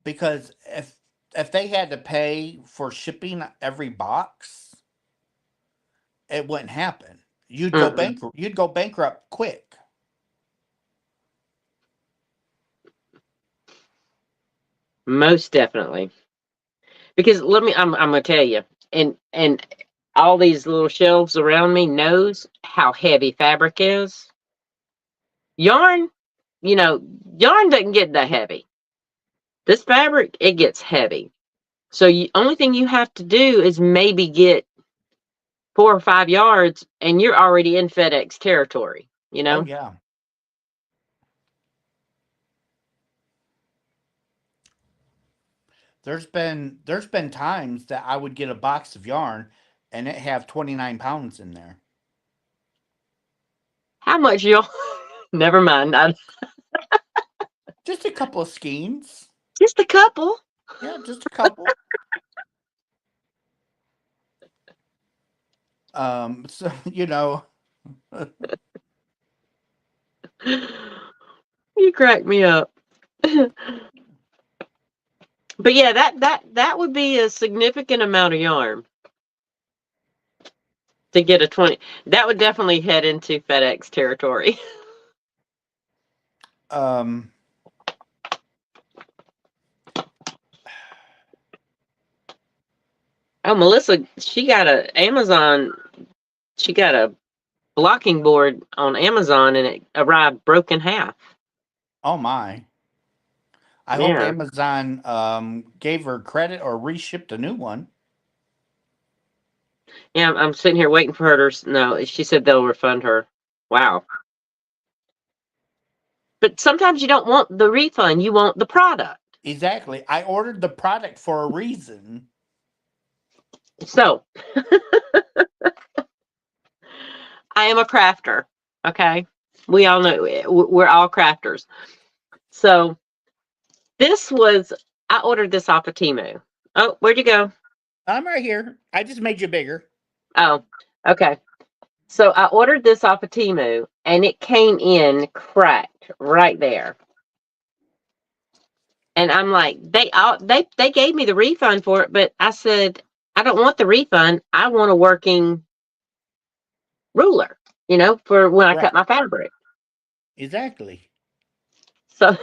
Because if they had to pay for shipping every box, it wouldn't happen. You'd go bankrupt. You'd go bankrupt quick. Most definitely. Because I'm gonna tell you, and all these little shelves around me knows how heavy fabric is. Yarn, yarn doesn't get that heavy. This fabric, it gets heavy. So only thing you have to do is maybe get 4 or 5 yards, and you're already in FedEx territory. Oh yeah. There's been times that I would get a box of yarn and it have 29 pounds in there. How much y'all? Never mind. Just a couple of skeins. Just a couple. Yeah, just a couple. So You crack me up. But yeah, that would be a significant amount of yarn to get a 20. That would definitely head into FedEx territory. Oh, Melissa, she got a blocking board on Amazon, and it arrived broken half. Oh my. I hope Amazon gave her credit or reshipped a new one. Yeah, I'm sitting here waiting for her to. No, she said they'll refund her. Wow. But sometimes you don't want the refund, you want the product. Exactly. I ordered the product for a reason. So, I am a crafter, okay? We all know we're all crafters. So, I ordered this off of Temu. Oh, where'd you go? I'm right here. I just made you bigger. Oh, okay. So I ordered this off of Temu, and it came in cracked right there. And I'm like, they gave me the refund for it, but I said, I don't want the refund. I want a working ruler, for when I cut my fabric. Exactly. So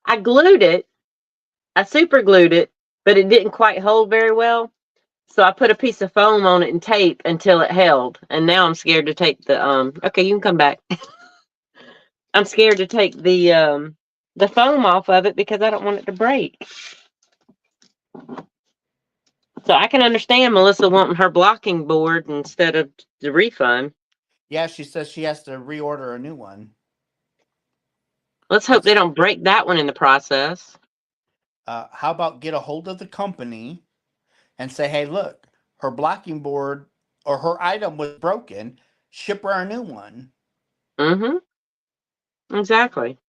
I glued it. I super glued it, but it didn't quite hold very well. So I put a piece of foam on it and tape until it held. And now I'm scared to take the okay, you can come back. I'm scared to take the foam off of it because I don't want it to break. So I can understand Melissa wanting her blocking board instead of the refund. Yeah, she says she has to reorder a new one. Let's hope they don't break that one in the process. How about get a hold of the company and say, hey, look, her blocking board or her item was broken. Ship her a new one. Mm-hmm. Exactly.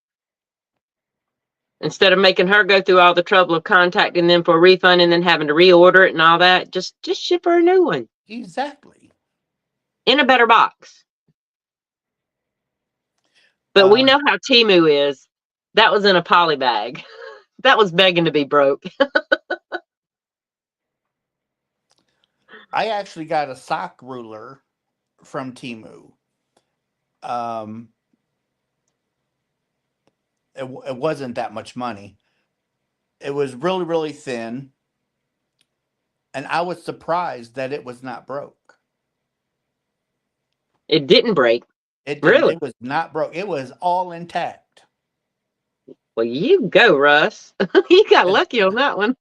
Instead of making her go through all the trouble of contacting them for a refund and then having to reorder it and all that, just ship her a new one. Exactly. In a better box. But we know how Temu is. That was in a poly bag. That was begging to be broke. I actually got a sock ruler from Temu. It wasn't that much money. It was really, really thin. And I was surprised that it was not broke. It didn't break. It didn't. Really? It was not broke. It was all intact. Well, you go, Russ. You got And, lucky on that one.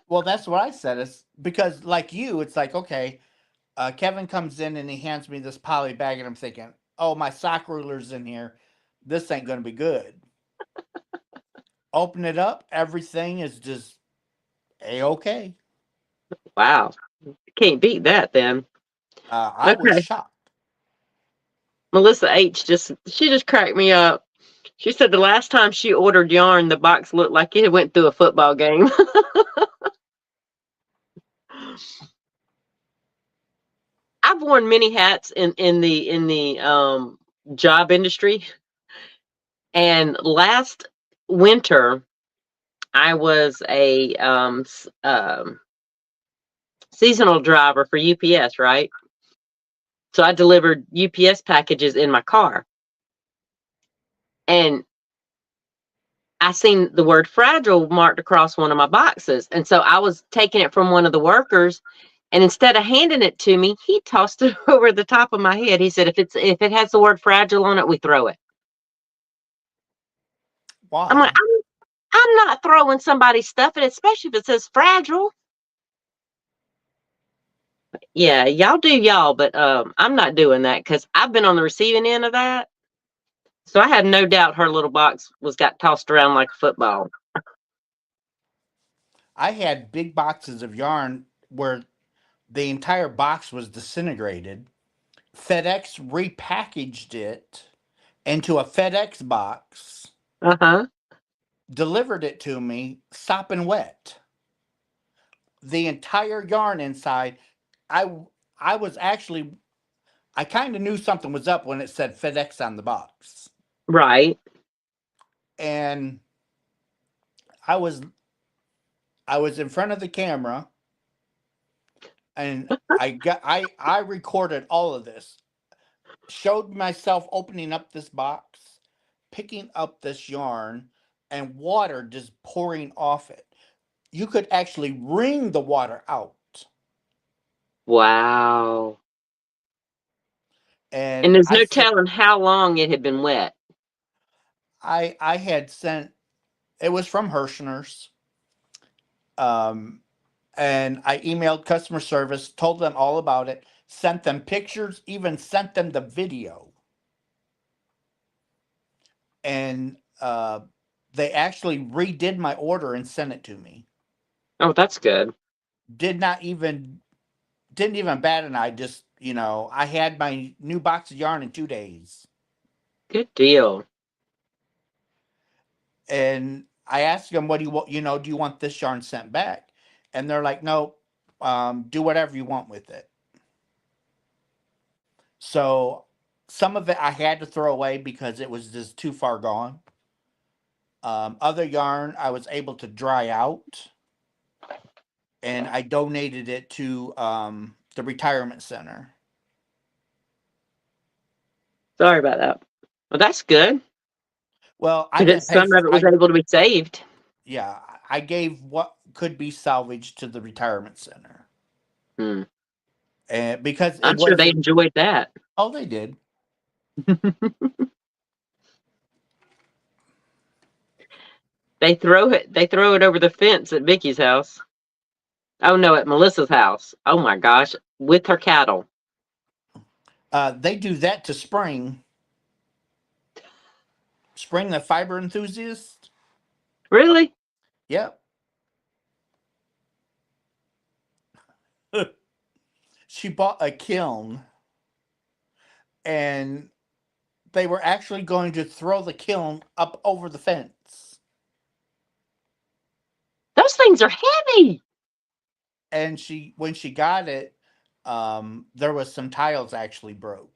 well, that's what I said. It's because, like you, it's like, okay, Kevin comes in and he hands me this poly bag, and I'm thinking, oh, my sock ruler's in here. This ain't going to be good. Open it up. Everything is just A-okay. Wow. Can't beat that then. I was Okay. shocked. Melissa H. she just cracked me up. She said the last time she ordered yarn, the box looked like it went through a football game. I've worn many hats in the job industry, and last winter I was a seasonal driver for UPS, right? So I delivered UPS packages in my car, and I seen the word fragile marked across one of my boxes, and so I was taking it from one of the workers. And instead of handing it to me, he tossed it over the top of my head. He said, if it has the word fragile on it, we throw it. I'm like, Why? I'm not throwing somebody's stuff, and especially if it says fragile. Yeah, y'all do y'all, but I'm not doing that because I've been on the receiving end of that. So I had no doubt her little box got tossed around like a football. I had big boxes of yarn where the entire box was disintegrated. FedEx repackaged it into a FedEx box, Uh-huh. delivered it to me, sopping wet. The entire yarn inside. I I was actually I kind of knew something was up when it said FedEx on the box, Right. and I was I was in front of the camera, and I recorded all of this. Showed myself opening up this box, picking up this yarn, and water just pouring off it. You could actually wring the water out. Wow. And And there's no telling how long it had been wet. I had sent, it was from Herrschners. Um, and I emailed customer service, told them all about it, sent them pictures, even sent them the video. And they actually redid my order and sent it to me. Oh, that's good. Did not even didn't even bat an eye. Just, I had my new box of yarn in 2 days. Good deal. And I asked them, what do you want? Do you want this yarn sent back? And they're like, no, do whatever you want with it. So some of it I had to throw away because it was just too far gone. Other yarn I was able to dry out, and I donated it to the retirement center. Sorry about that. Well, that's good. Well, I didn't pay Some for of it was able to be saved. yeah, I gave what could be salvaged to the retirement center. Hmm. And because it I'm sure they wasn't, enjoyed that. oh, they did. They throw it. They throw it over the fence at Vicky's house. Oh no, at Melissa's house. Oh my gosh, with her cattle. They do that to Spring. Spring, the fiber enthusiast. Really? Yep. She bought a kiln, and they were actually going to throw the kiln up over the fence. Those things are heavy. And when she got it, there was some tiles actually broke.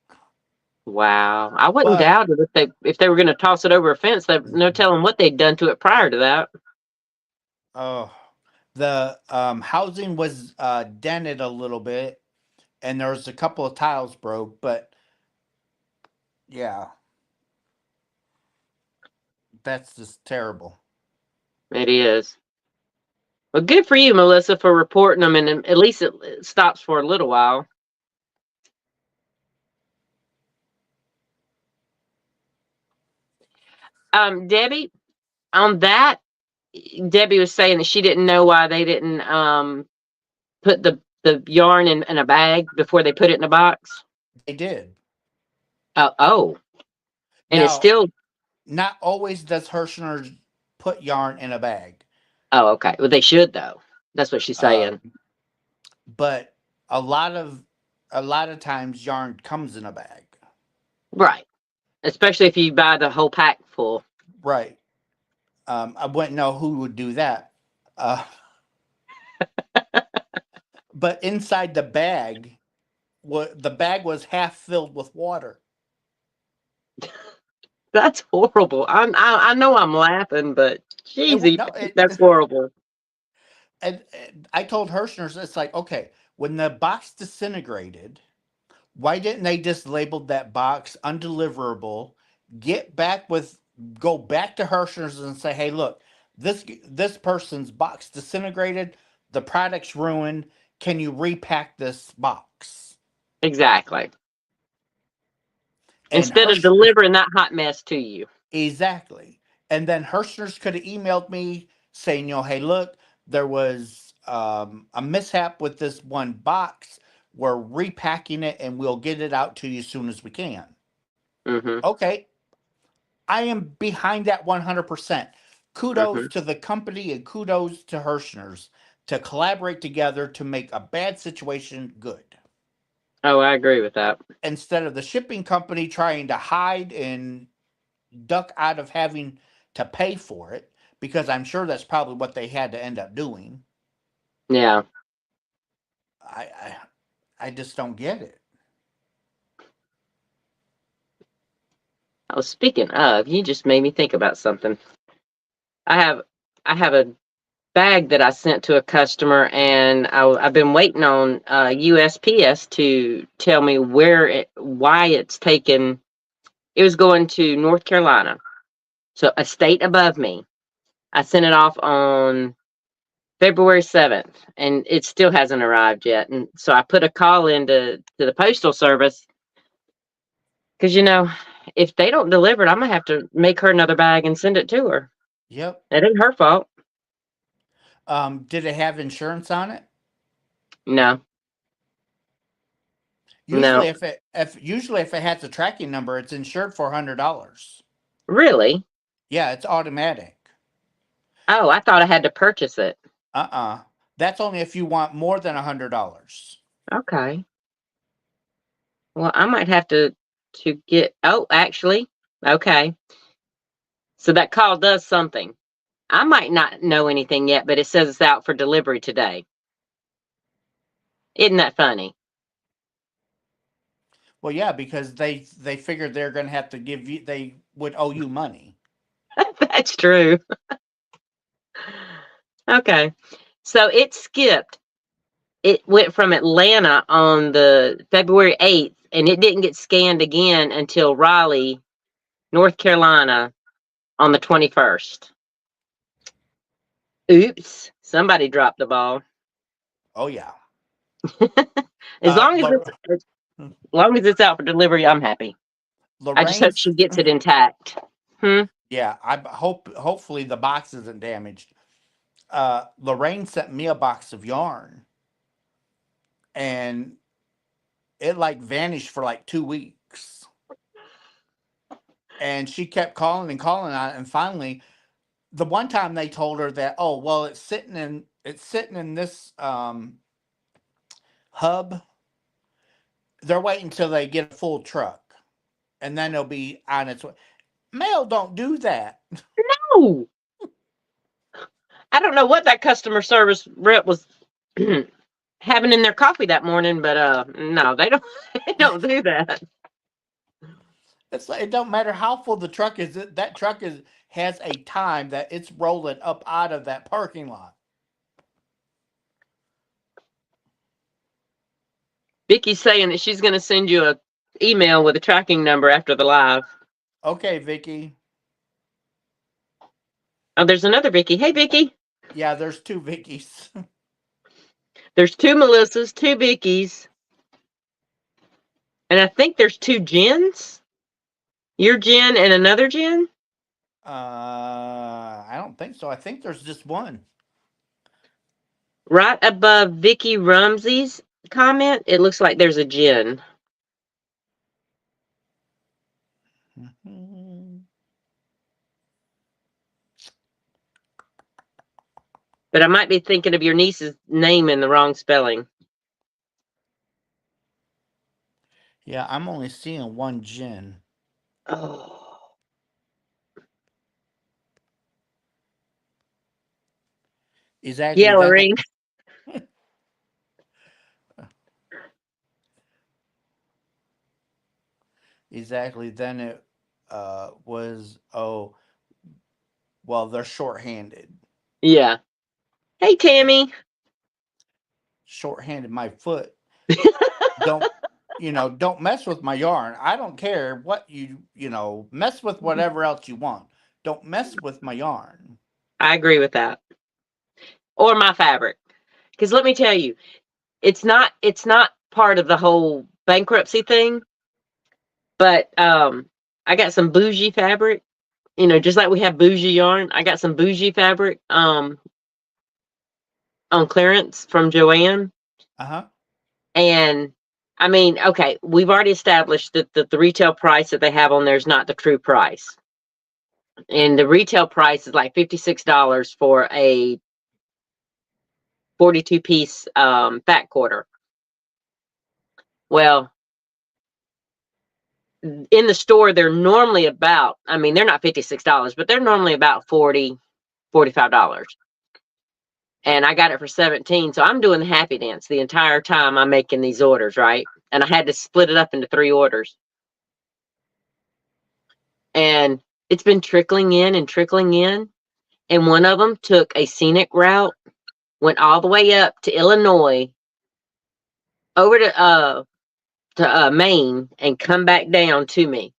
Wow, I wouldn't But doubt it if they were going to toss it over a fence. No telling what they'd done to it prior to that. oh, the housing was dented a little bit, and there was a couple of tiles broke. But yeah, that's just terrible. It is. Well, good for you, Melissa, for reporting them, and at least it stops for a little while. Debbie, on that, Debbie was saying that she didn't know why they didn't put the yarn in a bag before they put it in a box. They did. Oh, and it's Now, still. not always does Herrschners put yarn in a bag. Oh, okay. Well, they should though. That's what she's saying. But a lot of times yarn comes in a bag. Right. Especially if you buy the whole pack full. Right. I wouldn't know who would do that. But inside the bag, the bag was half filled with water. That's horrible. I know I'm laughing, but jeez, that's horrible. And I told Herrschners, it's like, okay, when the box disintegrated, why didn't they just label that box undeliverable? Go back to Herrschners and say, hey, look, this person's box disintegrated, the product's ruined. Can you repack this box? Exactly. And instead of delivering that hot mess to you. Exactly. And then Herrschners could have emailed me saying, hey, look, there was a mishap with this one box. We're repacking it and we'll get it out to you as soon as we can. Mm-hmm. Okay. I am behind that 100%. Kudos to the company and kudos to Herrschners to collaborate together to make a bad situation good. Oh, I agree with that. Instead of the shipping company trying to hide and duck out of having to pay for it, because I'm sure that's probably what they had to end up doing. Yeah. I just don't get it. Oh, speaking of, you just made me think about something. I have a bag that I sent to a customer, and I've been waiting on USPS to tell me why it's taken. It was going to North Carolina, so a state above me. I sent it off on February 7th, and it still hasn't arrived yet. And so I put a call into the Postal Service because, if they don't deliver it, I'm going to have to make her another bag and send it to her. Yep. It ain't her fault. Did it have insurance on it? No. Usually, No. if it has a tracking number, it's insured for $100. Really? Yeah, it's automatic. Oh, I thought I had to purchase it. That's only if you want more than $100. Okay. Well, I might have to get. Oh, actually, okay. So that call does something. I might not know anything yet, but it says it's out for delivery today. Isn't that funny? Well, yeah, because they figured they're going to have to they would owe you money. That's true. Okay. So it skipped. It went from Atlanta on the February 8th, and it didn't get scanned again until Raleigh, North Carolina on the 21st. Oops. Somebody dropped the ball. Oh, yeah. As long as it's out for delivery, I'm happy. I just hope she gets it intact. Yeah, hopefully the box isn't damaged. Lorraine sent me a box of yarn, and it like vanished for like 2 weeks. And she kept calling and calling on it, and finally, the one time they told her that, oh well, it's sitting in this hub. They're waiting until they get a full truck, and then it'll be on its way. Mail don't do that. Oh, I don't know what that customer service rep was having in their coffee that morning, but no, they don't. They don't do that. It's like it don't matter how full the truck is. That truck has a time that it's rolling up out of that parking lot. Vicky's saying that she's going to send you a email with a tracking number after the live. Okay, Vicky. Oh, there's another Vicky. Hey, Vicky. Yeah, there's two Vickies. There's two Melissas, two Vickies, and I think there's two Jens. Your Jen and another Jen. I don't think so. I think there's just one. Right above Vicky Rumsey's comment, it looks like there's a Jen. But I might be thinking of your niece's name in the wrong spelling. Yeah, I'm only seeing one Jen. Oh. Exactly. Yeah, Lorraine. Exactly. Then it was, oh, well, they're shorthanded. Yeah. Hey, Tammy. Shorthanded my foot. Don't don't mess with my yarn. I don't care what mess with whatever else you want. Don't mess with my yarn. I agree with that. Or my fabric. Because let me tell you, it's not part of the whole bankruptcy thing, but I got some bougie fabric. Just like we have bougie yarn, I got some bougie fabric on clearance from Joann. Uh-huh. And I mean, okay, we've already established that the retail price that they have on there is not the true price. And the retail price is like $56 for a 42-piece fat quarter. Well, in the store, they're normally about, I mean, they're not $56, but they're normally about $40, $45. And I got it for 17. So I'm doing the happy dance the entire time I'm making these orders, right? And I had to split it up into 3 orders. And it's been trickling in and trickling in. And one of them took a scenic route, went all the way up to Illinois, over to Maine, and come back down to me.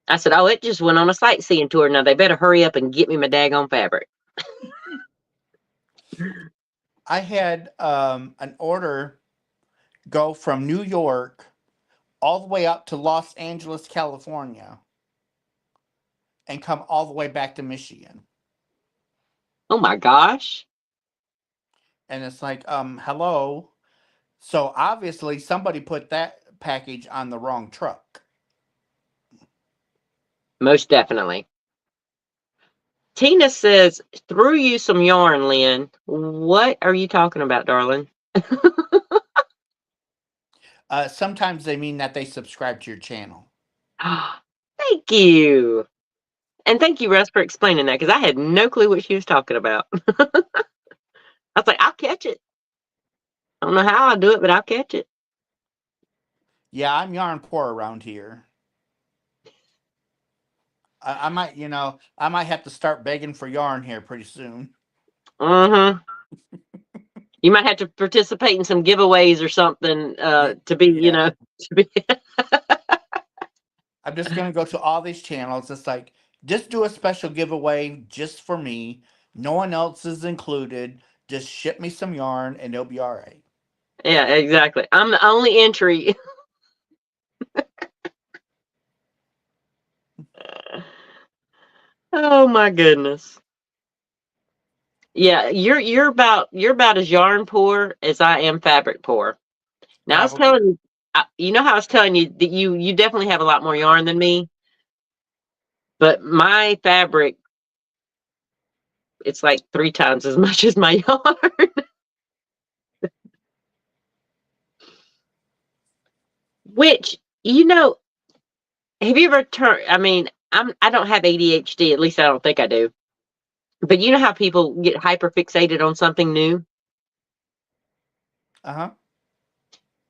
I said, oh, it just went on a sightseeing tour. Now they better hurry up and get me my daggone fabric. I had an order go from New York all the way up to Los Angeles, California, and come all the way back to Michigan. Oh my gosh. And it's like, hello. So obviously somebody put that package on the wrong truck. Most definitely. Tina says, threw you some yarn, Lynn. What are you talking about, darling? Sometimes they mean that they subscribe to your channel. Thank you. And thank you, Russ, for explaining that, because I had no clue what she was talking about. I was like, I'll catch it. I don't know how I'll do it, but I'll catch it. Yeah, I'm yarn poor around here. I might have to start begging for yarn here pretty soon. Uh-huh. You might have to participate in some giveaways or something to be, Yeah. to be. I'm just gonna go to all these channels. It's like, just do a special giveaway just for me. No one else is included. Just ship me some yarn and it'll be all right. Yeah, exactly. I'm the only entry. Oh my goodness. Yeah, you're about as yarn poor as I am fabric poor. Now I was Probably. telling you, you know how I was telling you that you definitely have a lot more yarn than me, but my fabric, it's like 3 times as much as my yarn. Which, have you ever turned? I mean, I don't have ADHD. At least I don't think I do. But you know how people get hyper fixated on something new. Uh-huh.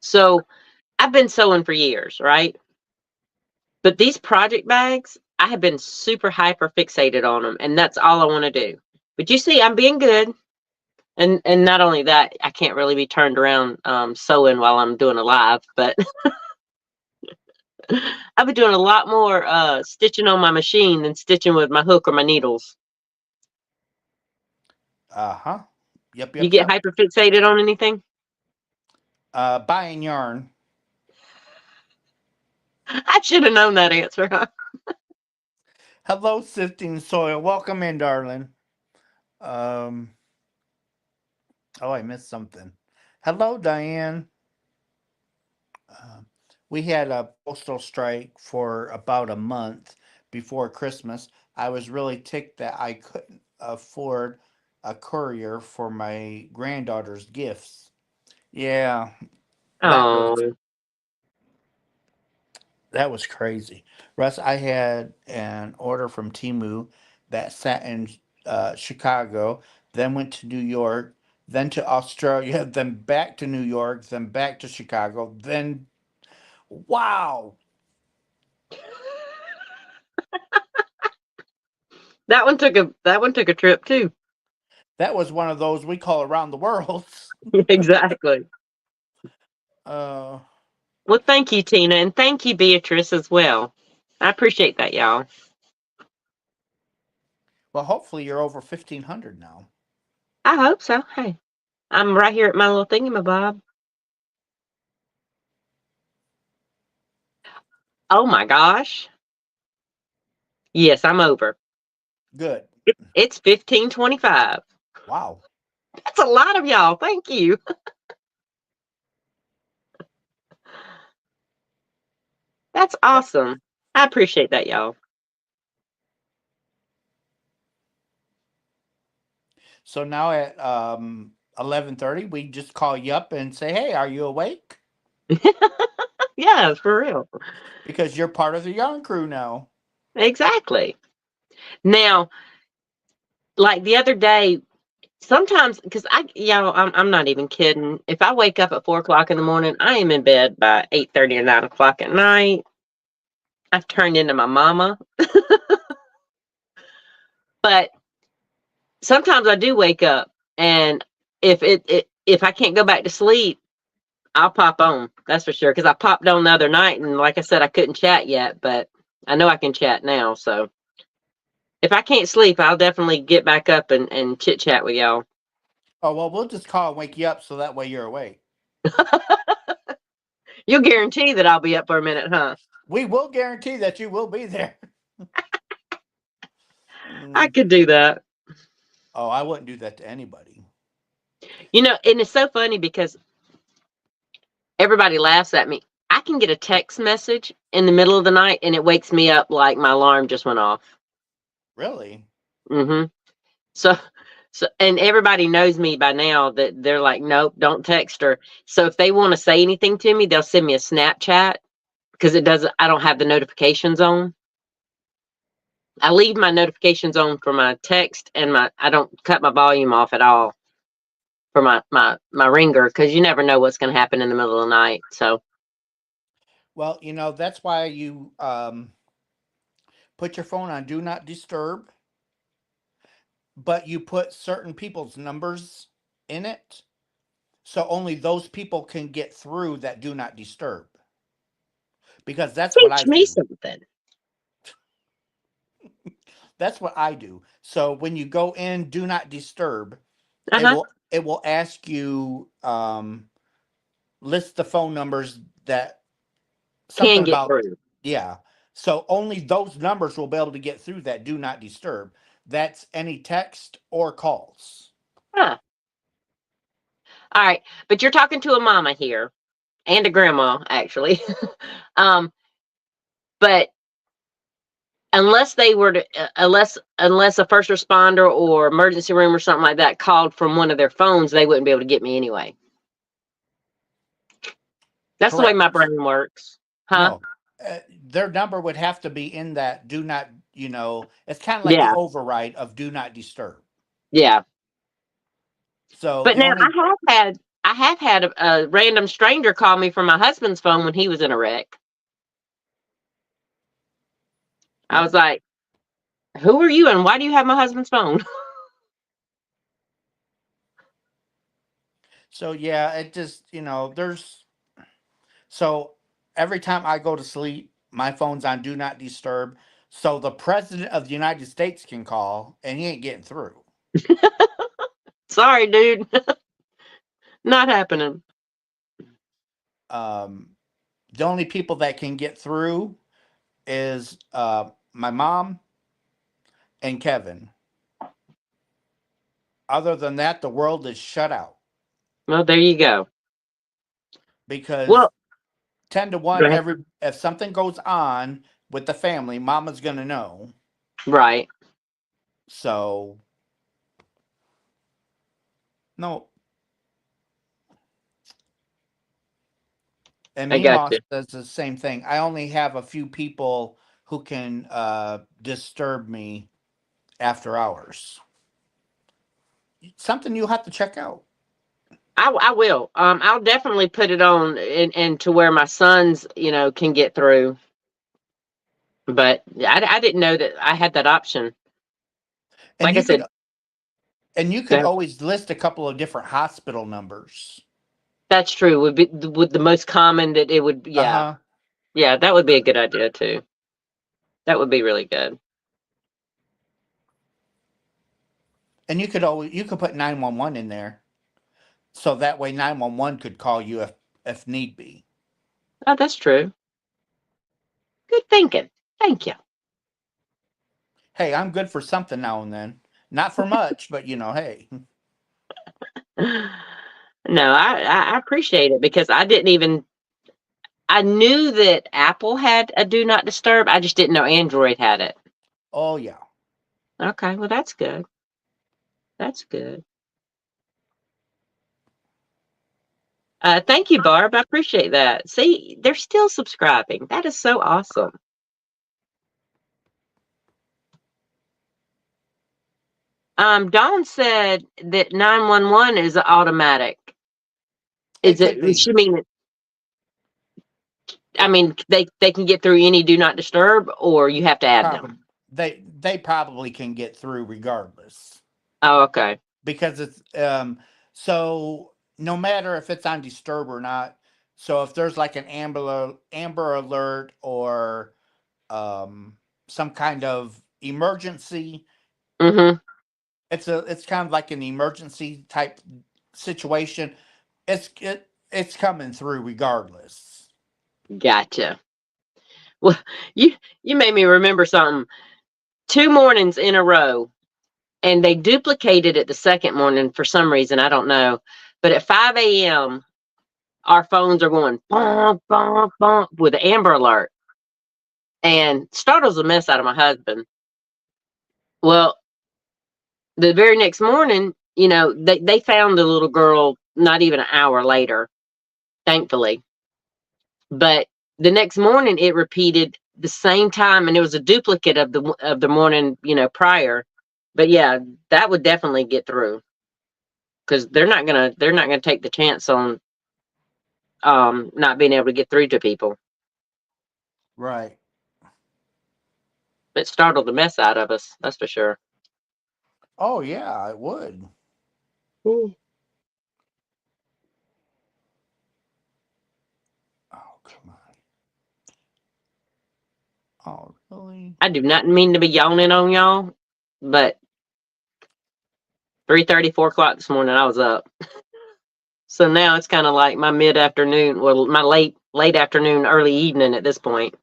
So I've been sewing for years, right? But these project bags, I have been super hyper fixated on them, and that's all I want to do. But you see, I'm being good, and not only that, I can't really be turned around sewing while I'm doing a live, but I've been doing a lot more stitching on my machine than stitching with my hook or my needles. Uh-huh. Yep, You yep, get yep. hyper fixated on anything? Buying yarn. I should have known that answer, huh? Hello, Sifting Soil. Welcome in, darling. Um, oh, I missed something. Hello, Diane. Um, we had a postal strike for about a month before Christmas. I was really ticked that I couldn't afford a courier for my granddaughter's gifts. Yeah, that was Oh, that was crazy. Russ, I had an order from Timu that sat in Chicago, then went to New York, then to Australia, then back to New York, then back to Chicago, then wow, that one took a trip too. that was one of those we call around the world. Exactly. uh, Well, thank you, Tina, and thank you, Beatrice, as well. I appreciate that, y'all. well, hopefully you're over 1,500 now. I hope so. Hey, I'm right here at my little thingamabob. Oh my gosh. Yes, I'm over. Good. It's 1525. Wow. That's a lot of y'all. Thank you. That's awesome. I appreciate that, y'all. So now at 11:30, we just call you up and say, "Hey, are you awake?" Yeah, for real. Because you're part of the yarn crew now. Exactly. Now, like the other day, sometimes because I'm not even kidding. If I wake up at 4 o'clock in the morning, I am in bed by 8:30 or 9 o'clock at night. I've turned into my mama, but sometimes I do wake up, and if I can't go back to sleep, I'll pop on. That's for sure. Because I popped on the other night, and like I said, I couldn't chat yet, but I know I can chat now. So if I can't sleep, I'll definitely get back up and chit chat with y'all. Oh, well, we'll just call and wake you up so that way you're awake. You'll guarantee that I'll be up for a minute, huh? We will guarantee that you will be there. I Mm. could do that. Oh, I wouldn't do that to anybody. And it's so funny because everybody laughs at me. I can get a text message in the middle of the night and it wakes me up like my alarm just went off. Really? Hmm. So, and everybody knows me by now that they're like, nope, don't text her. So if they want to say anything to me, they'll send me a Snapchat because I don't have the notifications on. I leave my notifications on for my text and I don't cut my volume off at all for my ringer because you never know what's going to happen in the middle of the night. So, Well, that's why you put your phone on do not disturb, but you put certain people's numbers in it. So only those people can get through that do not disturb. Because that's what I teach me do. something. That's what I do. So when you go in do not disturb, Uh huh. it will ask you list the phone numbers that Can something get about through. yeah, So only those numbers will be able to get through that do not disturb. That's any text or calls. Huh. All right. But you're talking to a mama here and a grandma, actually. um, but unless they were to, unless a first responder or emergency room or something like that called from one of their phones, they wouldn't be able to get me anyway. That's the way Correct. my brain works. Huh? No, their number would have to be in that do not, it's kind of like the Yeah. override of do not disturb. Yeah. So But the now only, I have had a random stranger call me from my husband's phone when he was in a wreck. I was like, "Who are you and why do you have my husband's phone?" so yeah, it just, so every time I go to sleep, my phone's on do not disturb. So the president of the United States can call and he ain't getting through. Sorry, dude. Not happening. Um, the only people that can get through is my mom and Kevin. Other than that, the world is shut out Well, there you go. because Well, 10 to go 1, ahead. if something goes on with the family, mama's going to know. Right. So, no. And I got Meemaw you. says the same thing. I only have a few people who can disturb me after hours. Something you'll have to check out. I will. I'll definitely put it on and to where my sons, can get through. But I didn't know that I had that option. And Like I you could said, and you could always list a couple of different hospital numbers. that's true. Would the most common that it would. Yeah, Uh-huh. yeah, that would be a good idea too. That would be really good. And you could put 911 in there. So that way 911 could call you if need be. Oh, that's true. Good thinking. Thank you. Hey, I'm good for something now and then. Not for much, but hey. No, I appreciate it because I didn't even. I knew that Apple had a do not disturb. I just didn't know Android had it. Oh yeah. Okay, well that's good. That's good. Thank you, Barb. I appreciate that. See, they're still subscribing. That is so awesome. Dawn said that 911 is automatic. It Is could it? be. She mean? I mean, they can get through any do not disturb, or you have to add them. Probably they probably can get through regardless. Oh, okay. Because it's so no matter if it's on disturb or not, so if there's like an amber alert or um some kind of emergency, Mm-hmm. it's kind of like an emergency type situation. It's coming through regardless. Gotcha. Well, you made me remember something. 2 mornings in a row, and they duplicated it the second morning for some reason. I don't know. But at 5 a.m., our phones are going bump, bump, bump with the Amber Alert and startles the mess out of my husband. Well, the very next morning, they found the little girl not even an hour later, thankfully. But the next morning, it repeated the same time, and it was a duplicate of the morning, prior. But yeah, that would definitely get through because they're not gonna take the chance on not being able to get through to people. Right. It startled the mess out of us, that's for sure. Oh yeah, it would. Mm. Oh come on. Oh really? I do not mean to be yawning on y'all, but 3:30, 4 o'clock this morning, I was up. So now it's kind of like my mid afternoon, well, my late afternoon, early evening at this point.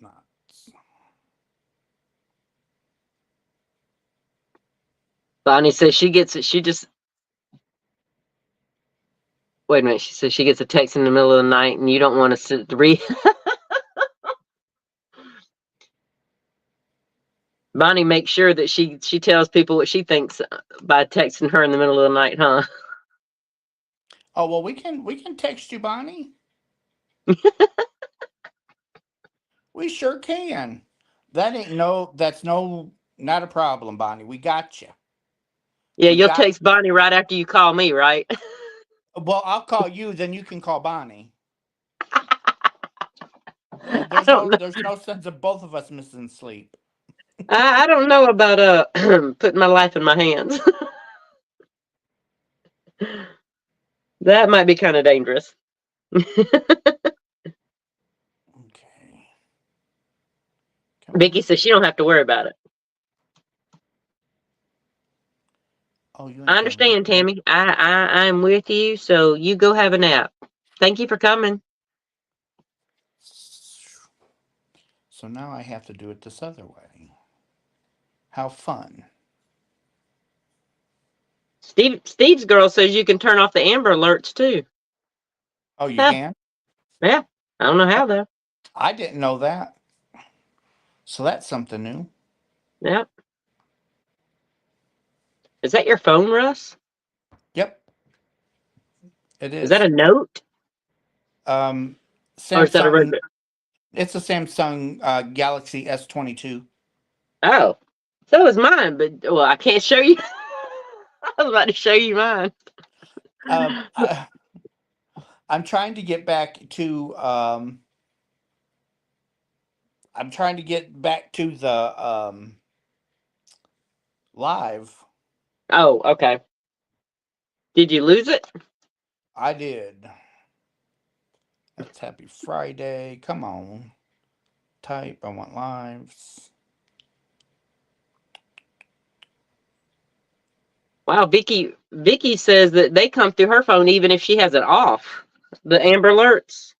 Knots. Bonnie says she gets it. She just wait a minute. She says she gets a text in the middle of the night, and you don't want to sit read. Bonnie makes sure that she tells people what she thinks by texting her in the middle of the night, huh? Oh well, we can text you, Bonnie. We sure can. That's not a problem, Bonnie. We got you. Yeah, We you'll got. text Bonnie right after you call me, right? Well, I'll call you, then you can call Bonnie. I don't know. There's no sense of both of us missing sleep. I don't know about putting my life in my hands. That might be kind of dangerous. Okay. Come Vicky on. says she don't have to worry about it. Oh, you I ain't going understand, back. Tammy. I'm with you. So you go have a nap. Thank you for coming. So now I have to do it this other way. How fun. Steve's girl says you can turn off the Amber Alerts too. Oh, you Huh. can? Yeah. I don't know how though. I didn't know that. So that's something new. Yeah. Is that your phone, Russ? Yep, it Is that is. a note? Um, Or is that a Samsung. regular? It's a Samsung Galaxy S22. Oh. So is mine, but well, I can't show you. I was about to show you mine. I, I'm trying to get back to. I'm trying to get back to the live. Oh, okay. Did you lose it? I did. That's Happy Friday. Come on. Type. I want lives. Wow, Vicky says that they come through her phone even if she has it off. The Amber Alerts.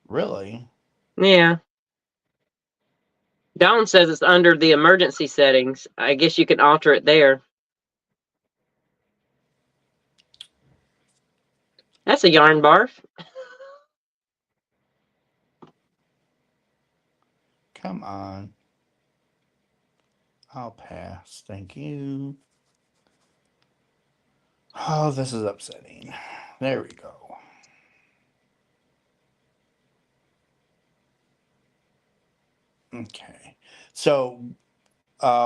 Really? Yeah. Dawn says it's under the emergency settings. I guess you can alter it there. That's a yarn barf. Come on. I'll pass. Thank you. Oh, this is upsetting. There we go. Okay. So,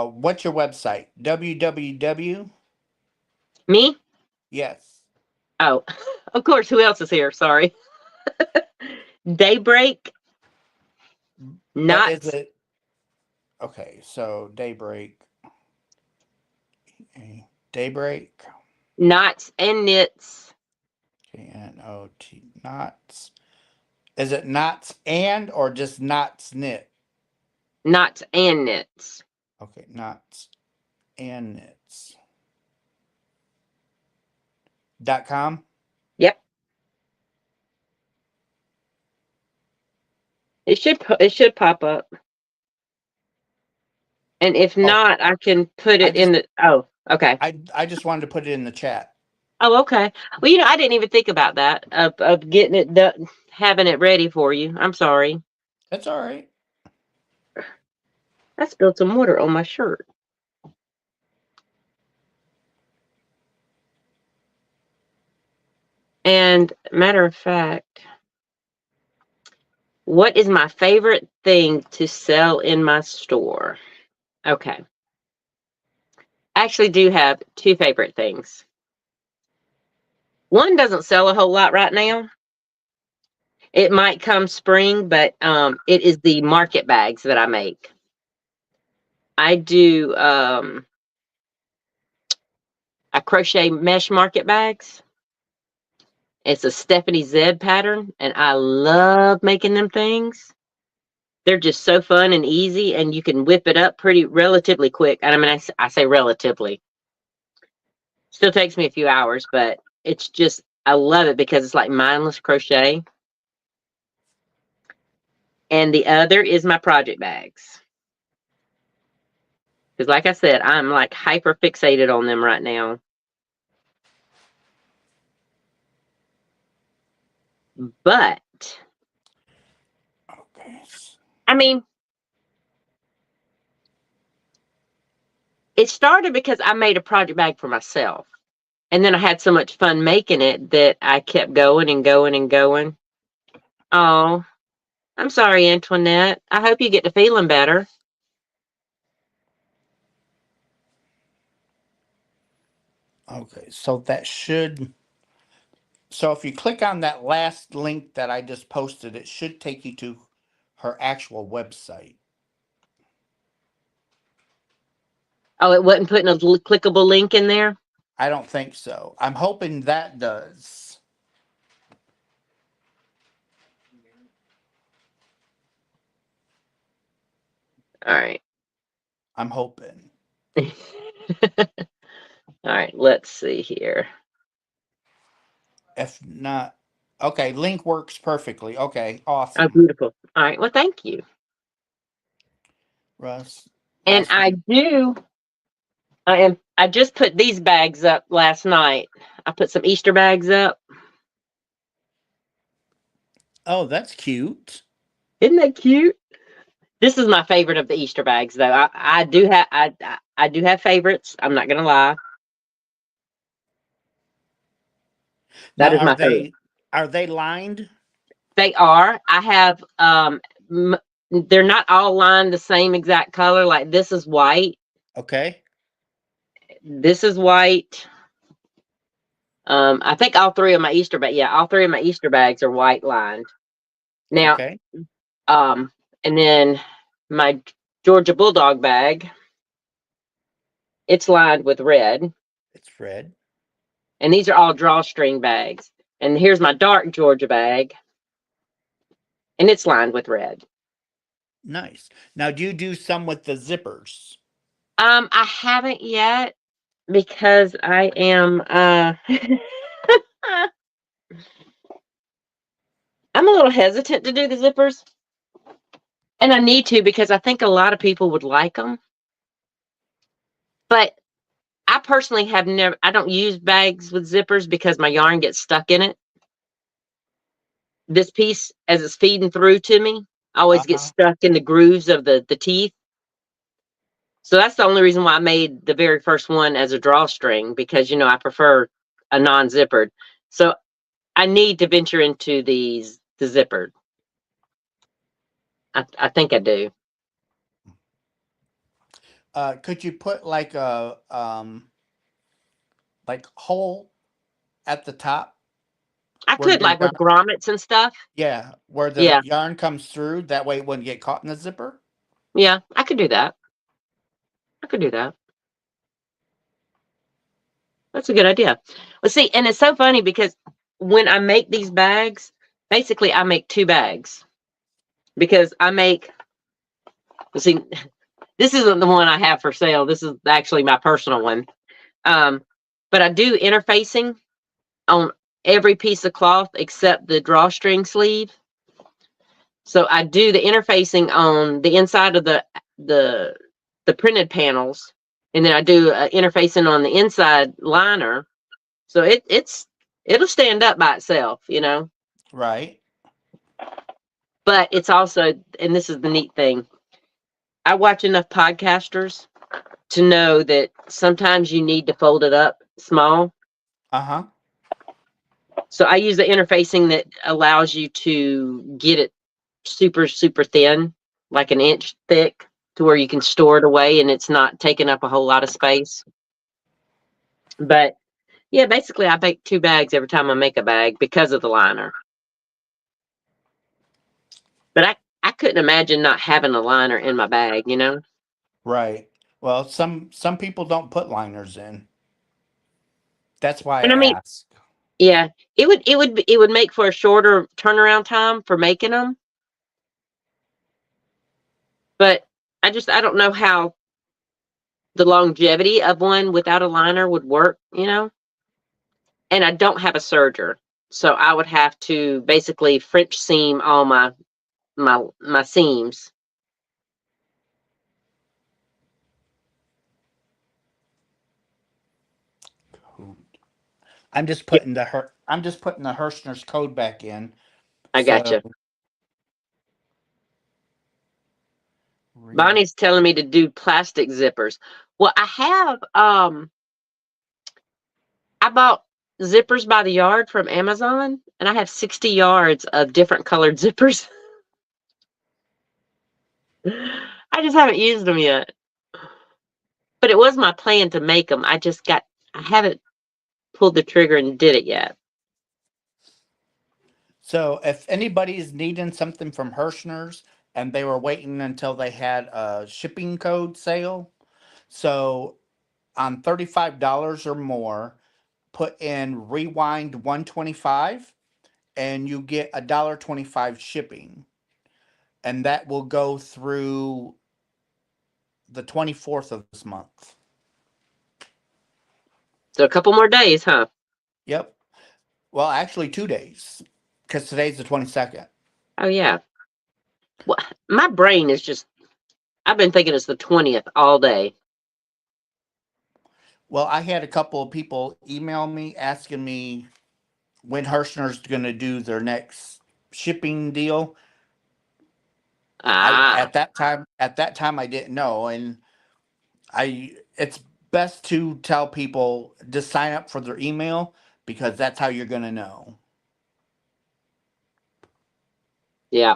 what's your website? www. Me? Yes. Oh, of course. Who else is here? Sorry. Daybreak But is Knots. it okay? So Daybreak. Okay. Daybreak. Knots and Knits. KNOT. Knots. Is it knots and or just knots knit? Knots and Knits. Okay, knots and knits. .com. Yep. It should pop up. And if Oh, not, I can put I it just in the oh, okay. I just wanted to put it in the chat. Oh, okay. Well, I didn't even think about that of getting it done, having it ready for you. I'm sorry. That's all right. I spilled some water on my shirt. And matter of fact, what is my favorite thing to sell in my store? Okay. I actually do have two favorite things. One doesn't sell a whole lot right now. It might come spring, but it is the market bags that I make. I do I crochet mesh market bags. It's a Stephanie Zed pattern, and I love making them things. They're just so fun and easy, and you can whip it up pretty relatively quick. And I mean, I say relatively. Still takes me a few hours, but it's just, I love it because it's like mindless crochet. And the other is my project bags. Because like I said, I'm like hyper fixated on them right now. But, Okay. I mean, it started because I made a project bag for myself. And then I had so much fun making it that I kept going and going and going. Oh, I'm sorry, Antoinette. I hope you get to feeling better. Okay, so that should. So if you click on that last link that I just posted, it should take you to her actual website. Oh, it wasn't putting a clickable link in there? I don't think so. I'm hoping that does. All right. I'm hoping. All right, let's see here. If not, okay, link works perfectly. Okay, Oh, awesome. beautiful. All right, well, thank you. Russ. And I just put these bags up last night. I put some Easter bags up. Oh, that's cute. Isn't that cute? This is my favorite of the Easter bags, though. I do have favorites. I'm not gonna lie. That Now, is my favorite. are they lined? They are. I have they're not all lined the same exact color. Like this is white. Okay. This is white. I think all three of my Easter bags. Yeah, all three of my Easter bags are white lined. Now, Okay. and then my Georgia Bulldog bag, it's lined with red. It's red. And these are all drawstring bags. And here's my dark Georgia bag, and it's lined with red. Nice. Now, do you do some with the zippers? I haven't yet because I am I'm a little hesitant to do the zippers. And I need to because I think a lot of people would like them. But I personally have never, I don't use bags with zippers because my yarn gets stuck in it. This piece, as it's feeding through to me, always gets Uh-huh. stuck in the grooves of the teeth. So that's the only reason why I made the very first one as a drawstring, because, I prefer a non-zippered. So I need to venture into the zippered. I think I do. Could you put like a hole at the top I where could, your like with yarn, grommets and stuff. yeah, where the Yeah. yarn comes through? That way it wouldn't get caught in the zipper. Yeah, I could do that. I could do that. That's a good idea. Well, see, and it's so funny because when I make these bags, basically I make two bags because see, this isn't the one I have for sale. This is actually my personal one. But I do interfacing on every piece of cloth except the drawstring sleeve. So I do the interfacing on the inside of the printed panels, and then I do interfacing on the inside liner. So it'll stand up by itself, Right. But it's also, and this is the neat thing, I watch enough podcasters to know that sometimes you need to fold it up small. Uh-huh. So I use the interfacing that allows you to get it super, super thin, like an inch thick, to where you can store it away and it's not taking up a whole lot of space. But yeah, basically I make two bags every time I make a bag because of the liner. But I couldn't imagine not having a liner in my bag, Right. Well, some people don't put liners in. That's why I And I mean, ask. yeah, it would make for a shorter turnaround time for making them. But I don't know how the longevity of one without a liner would work, you know? And I don't have a serger. So I would have to basically French seam all my seams. Yeah, I'm just putting the Herrschners code back in. I So gotcha. re Bonnie's telling me to do plastic zippers. Well, I bought zippers by the yard from Amazon, and I have 60 yards of different colored zippers. I just haven't used them yet. But it was my plan to make them. I haven't pulled the trigger and did it yet. so if anybody's needing something from Herrschners and they were waiting until they had a shipping code sale, so on $35 or more, put in rewind 125 and you get $1.25 shipping. And that will go through the 24th of this month. So a couple more days, huh? Yep. Well, actually 2 days because today's the 22nd. Oh yeah. Well, my brain is just I've been thinking it's the 20th all day. Well, I had a couple of people email me asking me when Hershner's going to do their next shipping deal. I Ah, at that time I didn't know, and I it's best to tell people just sign up for their email because that's how you're going to know. yeah.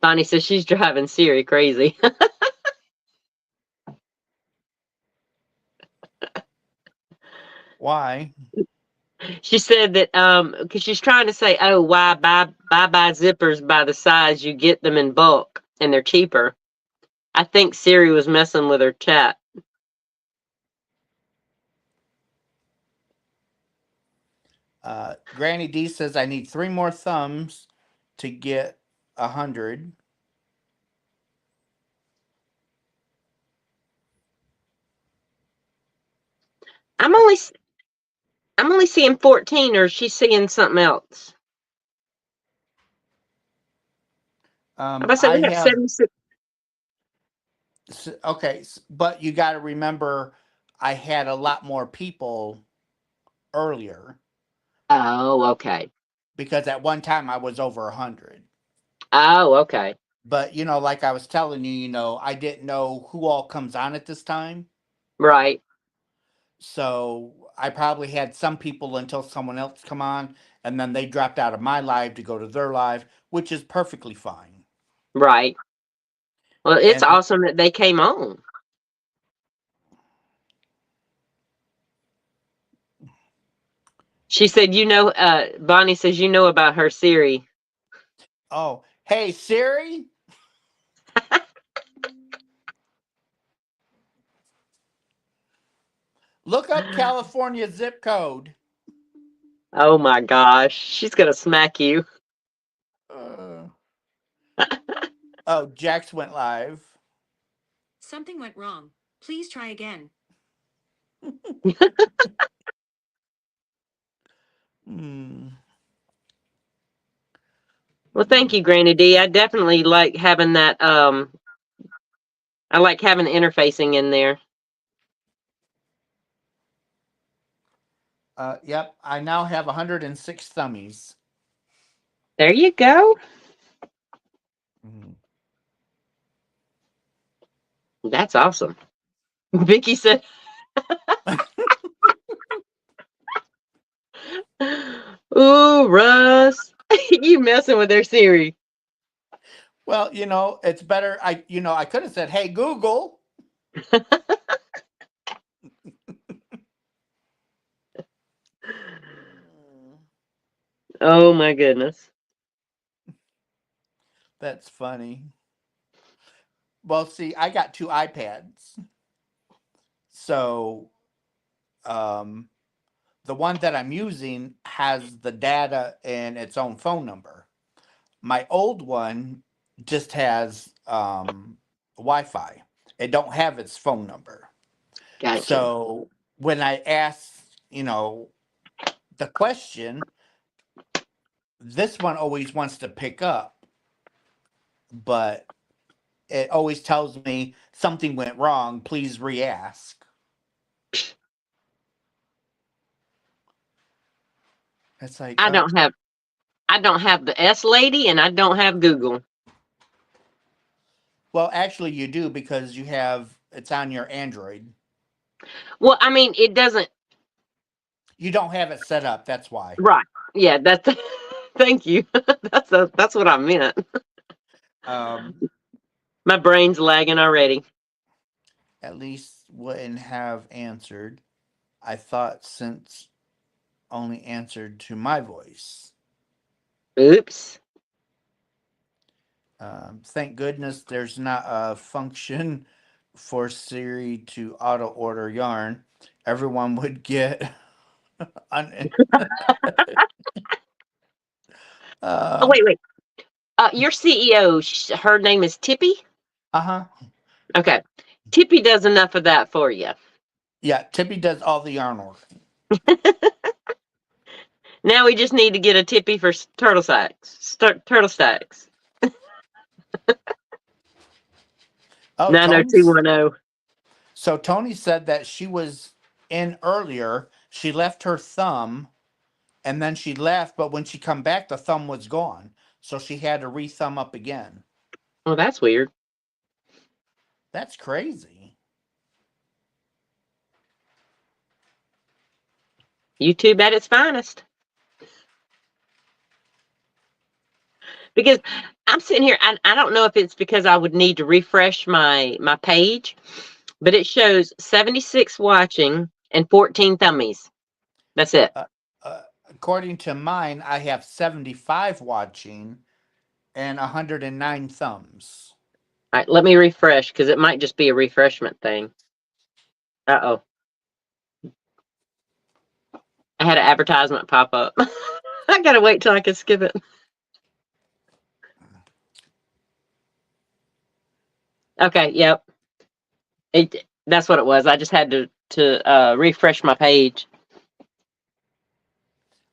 Bonnie says she's driving Siri crazy. Why? She said that because she's trying to say, oh, why buy zippers by the size? You get them in bulk and they're cheaper. I think Siri was messing with her chat. Granny D says I need 3 more thumbs to get 100. I'm only I'm only seeing 14, or she's seeing something else. How about I say I we have have 76? okay, but you got to remember I had a lot more people earlier Oh, okay. because at one time I was over 100. Oh, okay. But like I was telling you, I didn't know who all comes on at this time. Right, So I probably had some people until someone else come on, and then they dropped out of my live to go to their live, which is perfectly fine. right. Well, it's And awesome that they came on. She said, Bonnie says, about her Siri. oh, hey Siri, look up California zip code. Oh my gosh. She's going to smack you. Uh, oh, Jax went live. Something went wrong. Please try again. Hmm. Well, thank you, Granny D. I definitely like having that. I like having the interfacing in there. Yep, I now have 106 thummies. There you go. Mhm. That's awesome. Vicky said, "Ooh, Russ, you messing with their Siri." Well, it's better. I could have said, "Hey Google." Mm, Oh my goodness. that's funny. Well, see, I got 2 iPads, so um, the one that I'm using has the data and its own phone number. My old one just has Wi-Fi. It don't have its phone number. Gotcha. So when I ask, the question, this one always wants to pick up, but it always tells me something went wrong. Please re-ask. It's like, I don't have the S lady, and I don't have Google. well, actually, you do because it's on your Android. Well, I mean, it doesn't. You don't have it set up. That's why. Right. Yeah. That's. Thank you. That's what I meant. Um, My brain's lagging already. at least wouldn't have answered. I thought since only answered to my voice. Oops. Thank goodness there's not a function for Siri to auto order yarn. Everyone would get Oh, uh wait. Your CEO, her name is Tippy? huh. Okay. Tippy does enough of that for you. Yeah, Tippy does all the yarn work. Now we just need to get a Tippy for turtle sacks. Turtle stacks. Oh, 90210. so Tony said that she was in earlier. She left her thumb, and then she left. But when she come back, the thumb was gone. So she had to re-thumb up again. Oh, that's weird. That's crazy. YouTube at its finest. Because I'm sitting here, I don't know if it's because I would need to refresh my page, but it shows 76 watching and 14 thummies. That's it. According to mine, I have 75 watching and 109 thumbs. All right, let me refresh because it might just be a refreshment thing. Uh-oh. I had an advertisement pop up. I gotta wait till I can skip it. Okay, yep. That's what it was. I just had to refresh my page.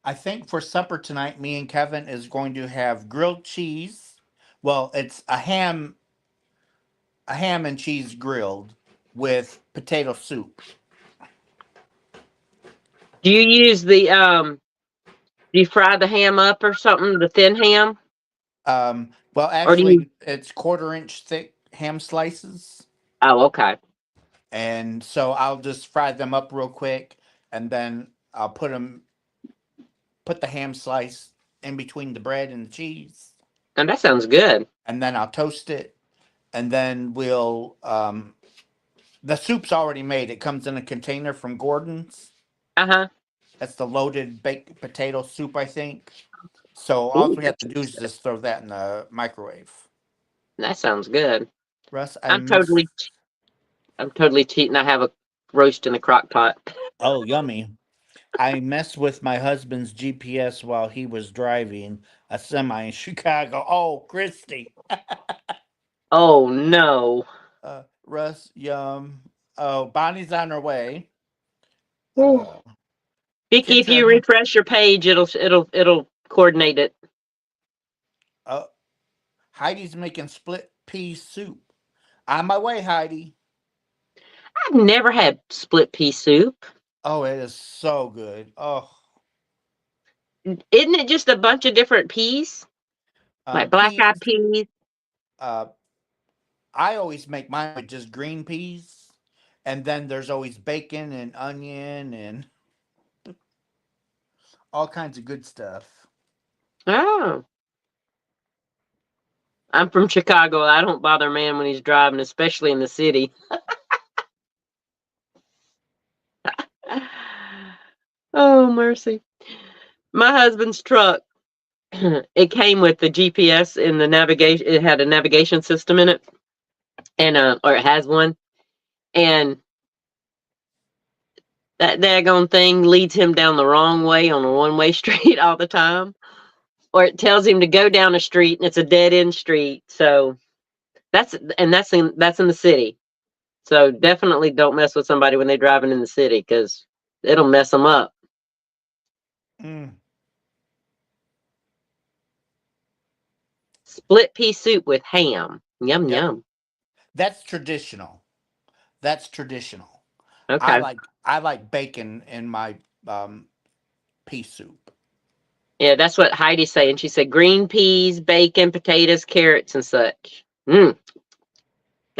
I think for supper tonight, me and Kevin is going to have grilled cheese. Well, it's a ham and cheese grilled with potato soup. Do you use do you fry the ham up or something, the thin ham? Well, Or do you actually, it's 1/4 inch thick ham slices, Oh, okay. and so I'll just fry them up real quick, and then I'll put the ham slice in between the bread and the cheese, And that sounds good. and then I'll toast it, and then the soup's already made. It comes in a container from Gordon's. Uh-huh. That's the loaded baked potato soup, I think. So all Ooh, we have to do is just throw that in the microwave. that sounds good. Russ, I'm totally cheating. I have a roast in the crock pot. Oh, yummy. I messed with my husband's GPS while he was driving a semi in Chicago. Oh, Christy. Oh no. Russ, yum. Oh, Bonnie's on her way. Ooh. Uh, Vicky, kids if you are. refresh your page, it'll coordinate it. Uh, Heidi's making split pea soup. On my way, Heidi. I've never had split pea soup. Oh, it is so good. Oh, Isn't it just a bunch of different peas? Like black peas. eyed peas? Uh, I always make mine with just green peas, and then there's always bacon and onion and all kinds of good stuff. Oh. I'm from Chicago. I don't bother a man when he's driving, especially in the city. Oh, mercy. My husband's truck, it came with the GPS in the navigation. It had a navigation system in it, and or it has one. And that daggone thing leads him down the wrong way on a one-way street all the time. or it tells him to go down a street and it's a dead end street. So that's in the city. So definitely don't mess with somebody when they're driving in the city because it'll mess them up. Mm. Split pea soup with ham. Yum Yep. yum. That's traditional. That's traditional. Okay. I like bacon in my pea soup. Yeah, that's what Heidi's saying. She said green peas, bacon, potatoes, carrots, and such. That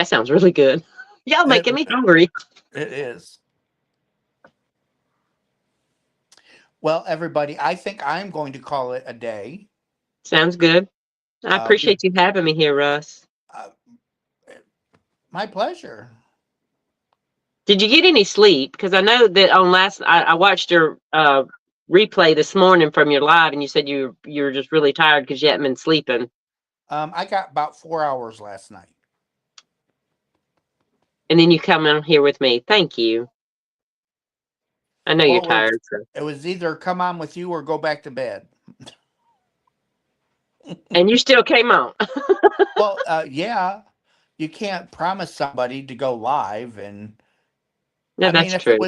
sounds really good. Y'all It, making me hungry. it is. Well, everybody, I think I'm going to call it a day. Sounds good. I Yeah, appreciate you having me here, Russ. uh, my pleasure. Did you get any sleep? Because I know that on I watched your replay this morning from your live, and you said you were just really tired because you hadn't been sleeping. I got about 4 hours last night. And then you come in here with me. Thank you. I know you're Well, tired. So. it was either come on with you or go back to bed. And you still came on. Well, yeah, you can't promise somebody to go live, and No, I mean, that's true.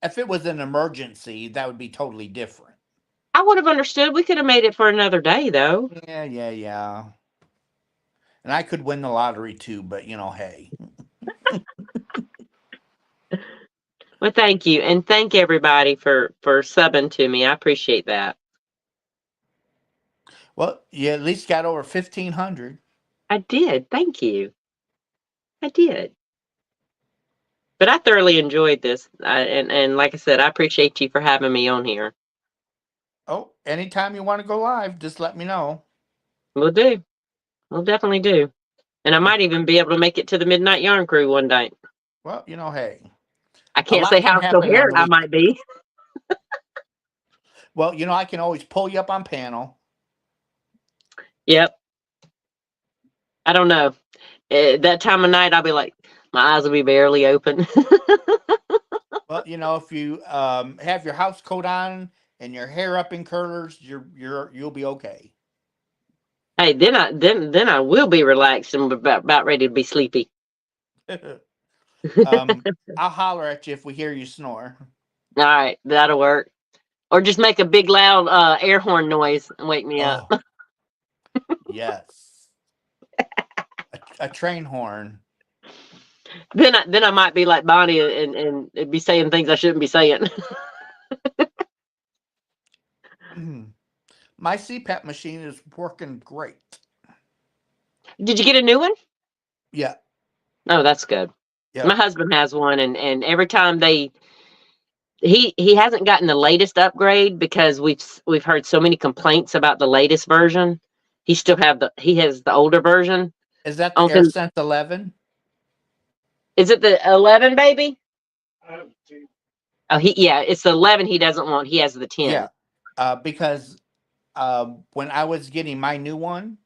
if it was an emergency, that would be totally different. I would have understood. We could have made it for another day, though. Yeah. And I could win the lottery too, but hey. Well, thank you, and thank everybody for subbing to me. I appreciate that. Well, you at least got over 1,500. I did. Thank you. I did. But I thoroughly enjoyed this, and like I said, I appreciate you for having me on here. Oh, anytime you want to go live, just let me know. We'll do. We'll definitely do. And I might even be able to make it to the Midnight Yarn Crew one day. Well, hey, I a can't say lot can how happen on coherent the I weekend. might be. Well, I can always pull you up on panel. Yep. I don't know. That time of night, I'll be like, my eyes will be barely open. Well, if you have your house coat on and your hair up in curlers, you'll be okay. Hey, then I will be relaxed and about ready to be sleepy. I'll holler at you if we hear you snore. All right, that'll work. Or just make a big loud air horn noise and wake me up. Oh, yes. A train horn. Then I might be like Bonnie and be saying things I shouldn't be saying. My CPAP machine is working great. Did you get a new one? Yeah. Oh, that's good. Yep. My husband has one, and every time he hasn't gotten the latest upgrade because we've heard so many complaints about the latest version. He has the older version. Is that the AirSense 11? Is it the 11, baby? Oh, it's the 11 he doesn't want. He has the 10. Yeah. Because when I was getting my new one,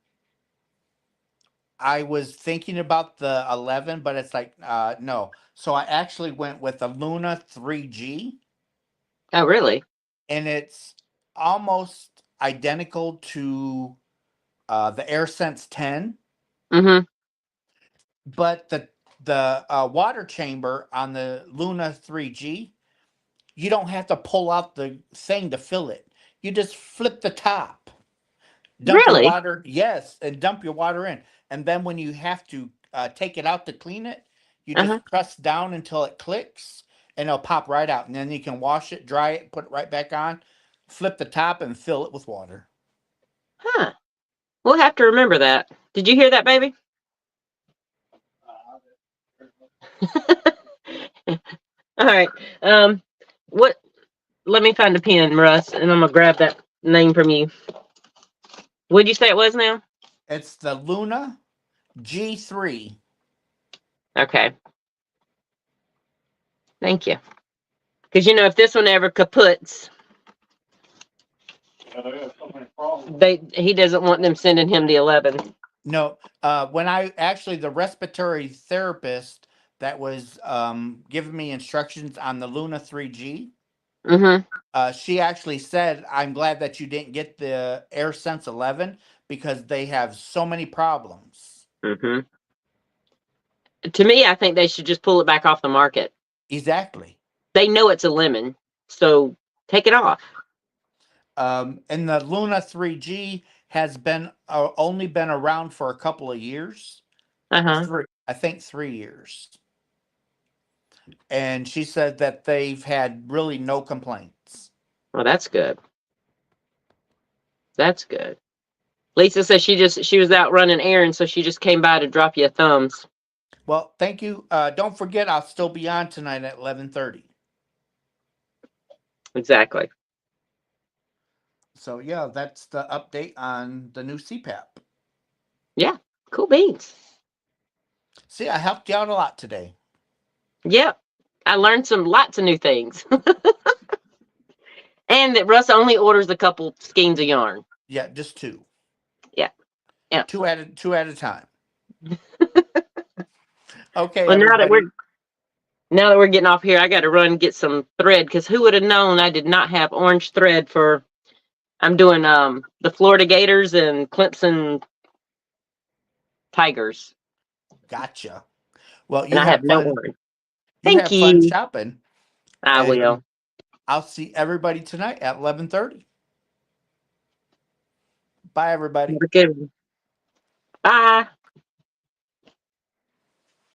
I was thinking about the 11, but it's like no. So I actually went with the Luna 3G. Oh, really? And it's almost identical to the AirSense 10. Mm-hmm. But the water chamber on the Luna 3G, you don't have to pull out the thing to fill it. You just flip the top, dump your Really? water, yes, and dump your water in. And then when you have to take it out to clean it, you just press down until it clicks, and it'll pop right out. And then you can wash it, dry it, put it right back on, flip the top, and fill it with water. Huh. We'll have to remember that. Did you hear that, baby? All right. What? Let me find a pen, Russ, and I'm gonna grab that name from you. What'd you say it was now? It's the Luna G3. Okay. Thank you. Because if this one ever kaputs, he doesn't want them sending him the 11. No, when the respiratory therapist that was giving me instructions on the Luna 3G, Mm-hmm. She actually said, "I'm glad that you didn't get the AirSense 11 because they have so many problems." Mm-hmm. To me, I think they should just pull it back off the market. Exactly. They know it's a lemon, so take it off. And the Luna 3G has been only been around for a couple of years. Uh-huh. I think 3 years. And she said that they've had really no complaints. Well, that's good. That's good. Lisa says she was out running errands, so she just came by to drop you a thumbs. Well, thank you. Don't forget, I'll still be on tonight at 11:30. Exactly. So yeah, that's the update on the new CPAP. Yeah. Cool beans. See, I helped you out a lot today. Yep. I learned lots of new things. And that Russ only orders a couple skeins of yarn. Yeah, just two. Yeah. Yeah. Two at a time. Okay, Well, everybody. now that we're getting off here, I got to run and get some thread, because who would have known I did not have orange thread for. I'm doing the Florida Gators and Clemson Tigers, Gotcha. Well, and you I have have no fun. orange. You Thank have fun you. shopping, I will. and I'll see everybody tonight at 11:30. Bye, everybody. Have a good one. Bye.